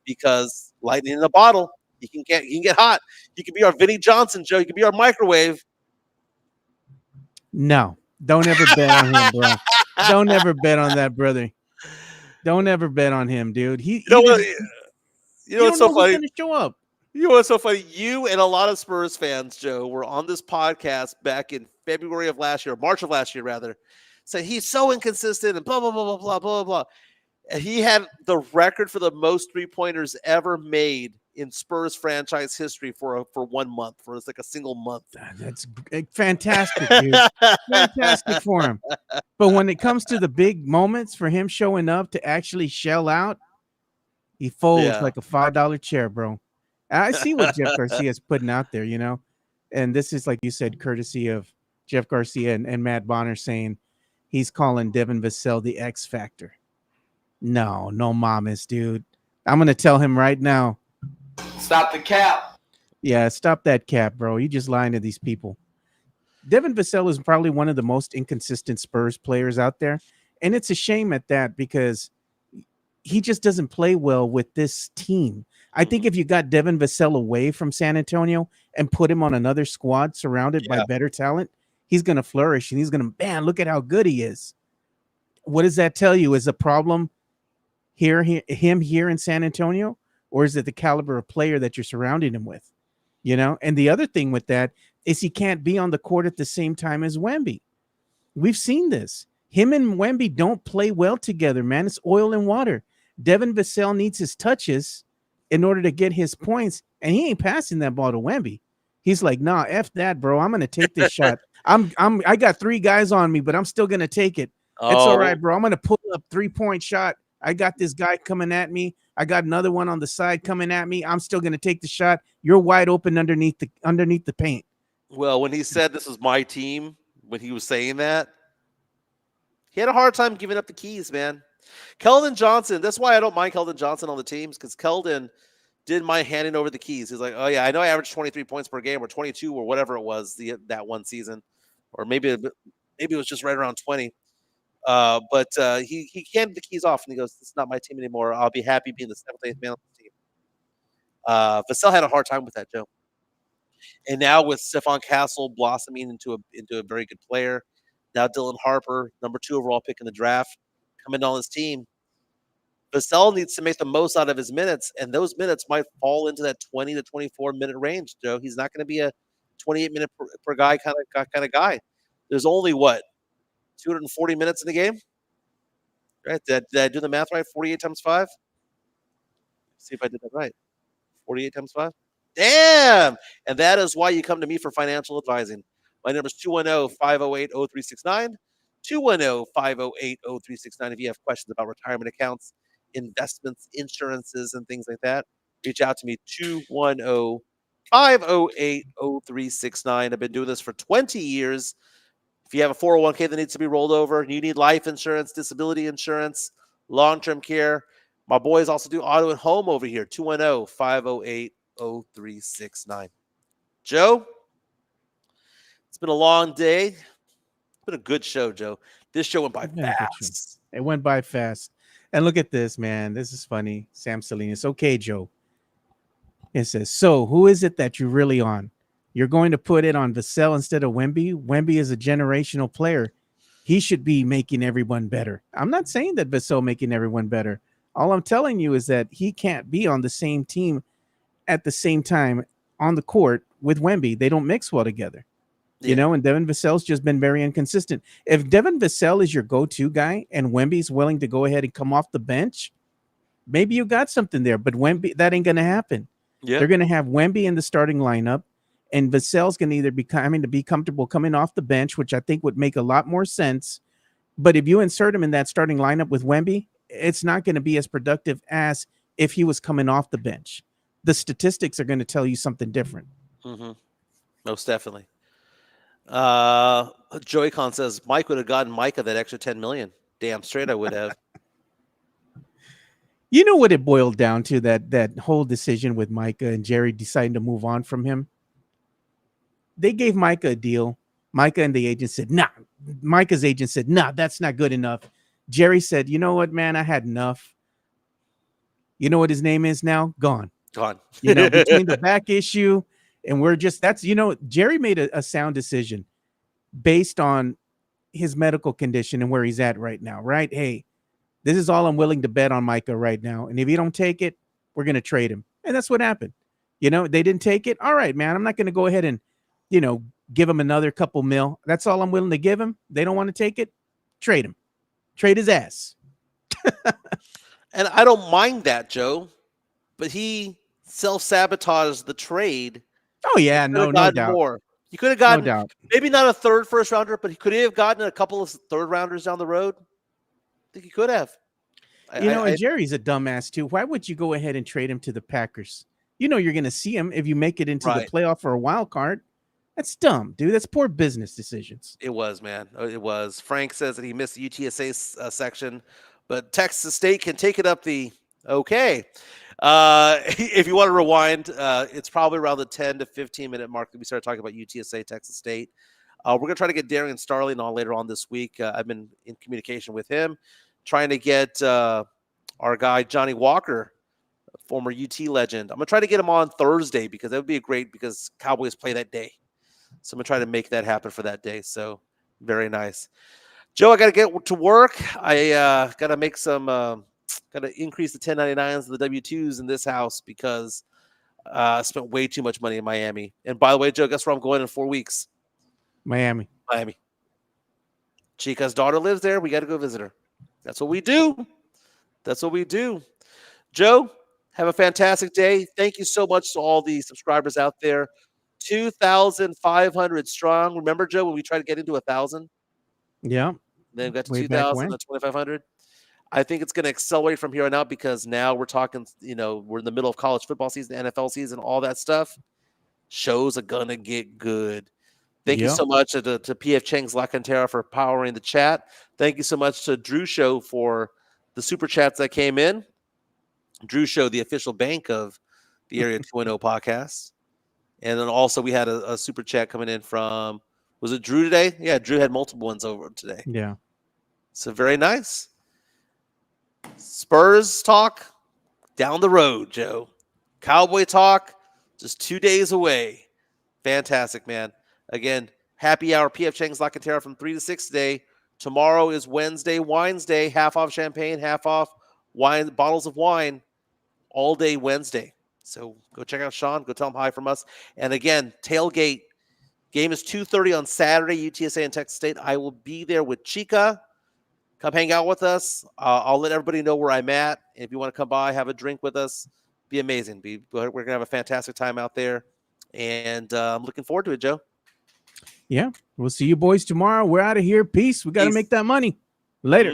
because lightning in a bottle, he can get hot. He could be our Vinnie Johnson, Joe. He could be our microwave. No, don't ever bet on him, bro. Don't ever bet on that, brother. Don't ever bet on him, dude. You know what's so funny? Who's gonna show up. You know what's so funny? You and a lot of Spurs fans, Joe, were on this podcast back in February of last year, March of last year, rather, saying he's so inconsistent and blah, blah, blah, blah, blah, blah, blah. And he had the record for the most three-pointers ever made in Spurs franchise history for 1 month, for it's like a single month. That's fantastic, dude. Fantastic for him. But when it comes to the big moments for him showing up to actually shell out, he folds like a $5 chair, bro. I see what Jeff Garcia is putting out there, and this is, like you said, courtesy of Jeff Garcia and Matt Bonner saying he's calling Devin Vassell the X Factor. No mamas, dude. I'm going to tell him right now. Stop the cap. Yeah, stop that cap, bro. You just lying to these people. Devin Vassell is probably one of the most inconsistent Spurs players out there, and it's a shame at that because he just doesn't play well with this team. I think if you got Devin Vassell away from San Antonio and put him on another squad surrounded by better talent, he's going to flourish, and he's going to, man, look at how good he is. What does that tell you? Is the problem him here in San Antonio, or is it the caliber of player that you're surrounding him with? And the other thing with that is he can't be on the court at the same time as Wemby. We've seen this. Him and Wemby don't play well together, man. It's oil and water. Devin Vassell needs his touches in order to get his points, and he ain't passing that ball to Wemby. He's like, nah, F that, bro. I'm gonna take this shot. I got 3 guys on me, but I'm still gonna take it. It's all right, bro. I'm gonna pull up 3-point shot. I got this guy coming at me. I got another one on the side coming at me. I'm still gonna take the shot. You're wide open underneath the paint. Well, when he said this is my team, when he was saying that, he had a hard time giving up the keys, man. Keldon Johnson, that's why I don't mind Keldon Johnson on the teams, because Keldon didn't mind handing over the keys. He's like, oh, yeah, I know I averaged 23 points per game or 22 or whatever it was that one season. Or maybe it was just right around 20. But he handed the keys off, and he goes, this is not my team anymore. I'll be happy being the 7th, 8th man on the team. Vassell had a hard time with that, Joe. And now with Stephon Castle blossoming into a very good player, now Dylan Harper, number 2 overall pick in the draft, coming on his team, Vassell needs to make the most out of his minutes, and those minutes might fall into that 20 to 24 minute range, Joe. He's not going to be a 28 minute per guy kind of guy. There's only 240 minutes in the game, right? Did I do the math right? 48 times 5. See if I did that right. 48 times 5. Damn! And that is why you come to me for financial advising. My number is 210-508-0369. 210-508-0369. If you have questions about retirement accounts, investments, insurances, and things like that, reach out to me. 210-508-0369. I've been doing this for 20 years. If you have a 401k that needs to be rolled over, you need life insurance, disability insurance, long-term care, my boys also do auto and home over here. 210-508-0369. Joe, it's been a long day. It's been a good show, Joe. This show went by fast. It went by fast. And look at this, man. This is funny. Sam Salinas. Okay, Joe. It says, so who is it that you're really on? You're going to put it on Vassell instead of Wemby? Wemby is a generational player. He should be making everyone better. I'm not saying that Vassell making everyone better. All I'm telling you is that he can't be on the same team at the same time on the court with Wemby. They don't mix well together. Yeah. And Devin Vassell's just been very inconsistent. If Devin Vassell is your go-to guy and Wemby's willing to go ahead and come off the bench, maybe you got something there. But Wemby, that ain't going to happen. Yeah. They're going to have Wemby in the starting lineup, and Vassell's going to either be comfortable coming off the bench, which I think would make a lot more sense. But if you insert him in that starting lineup with Wemby, it's not going to be as productive as if he was coming off the bench. The statistics are going to tell you something different. Mm-hmm. Most definitely. Joy-Con says Mike would have gotten Micah that extra 10 million. Damn straight I would have. You know what it boiled down to, that whole decision with Micah and Jerry deciding to move on from him? They gave Micah a deal. Micah and the agent said, nah. Micah's agent said, nah, that's not good enough. Jerry said, you know what, man, I had enough. You know what his name is now? Gone. Gone. You know, between the back issue and Jerry made a sound decision based on his medical condition and where he's at right now, right? Hey, this is all I'm willing to bet on Micah right now. And if you don't take it, we're going to trade him. And that's what happened. You know, they didn't take it. All right, man, I'm not going to go ahead and, give him another couple mil. That's all I'm willing to give him. They don't want to take it. Trade him. Trade his ass. And I don't mind that, Joe, but he self-sabotaged the trade. Oh, yeah, no doubt. More. He could have gotten, no doubt. maybe not a third first rounder, but he could have gotten a couple of third rounders down the road. I think he could have. And Jerry's a dumbass too. Why would you go ahead and trade him to the Packers? You know you're going to see him if you make it into the playoff or a wild card. That's dumb, dude. That's poor business decisions. It was, man. It was. Frank says that he missed the UTSA section, but Texas State can take it up the okay. If you want to rewind, it's probably around the 10 to 15-minute mark that we started talking about UTSA, Texas State. We're going to try to get Darian Starling on later on this week. I've been in communication with him, trying to get our guy Johnny Walker, former UT legend. I'm going to try to get him on Thursday because that would be great because Cowboys play that day. So I'm going to try to make that happen for that day. So very nice. Joe, I got to get to work. I got to make some got to increase the 1099s and the W-2s in this house because I spent way too much money in Miami. And by the way, Joe, guess where I'm going in 4 weeks? Miami. Chica's daughter lives there. We got to go visit her. That's what we do. Joe, have a fantastic day. Thank you so much to all the subscribers out there. 2,500 strong. Remember, Joe, when we tried to get into 1,000? Yeah. Then we got to 2,000 and 2,500. I think it's going to accelerate from here on out because now we're talking, we're in the middle of college football season, NFL season, all that stuff. Shows are going to get good. Thank you so much to PF Chang's La Cantera for powering the chat. Thank you so much to Drew Show for the super chats that came in. Drew Show, the official bank of the Area 2.0 podcast. And then also we had a super chat coming in from, was it Drew today? Yeah, Drew had multiple ones over today. Yeah. So very nice. Spurs talk down the road, Joe. Cowboy talk just 2 days away. Fantastic, man. Again, happy hour, PF Chang's La Cantera from 3 to 6 today. Tomorrow is Wednesday, Wines Day, half off champagne, half off wine, bottles of wine, all day Wednesday. So go check out Sean. Go tell him hi from us. And again, tailgate game is 2:30 on Saturday, UTSA and Texas State. I will be there with Chica. Come hang out with us. I'll let everybody know where I'm at. If you want to come by, have a drink with us, be amazing. We're going to have a fantastic time out there. And I'm looking forward to it, Joe. Yeah. We'll see you boys tomorrow. We're out of here. Peace. We got to make that money. Later.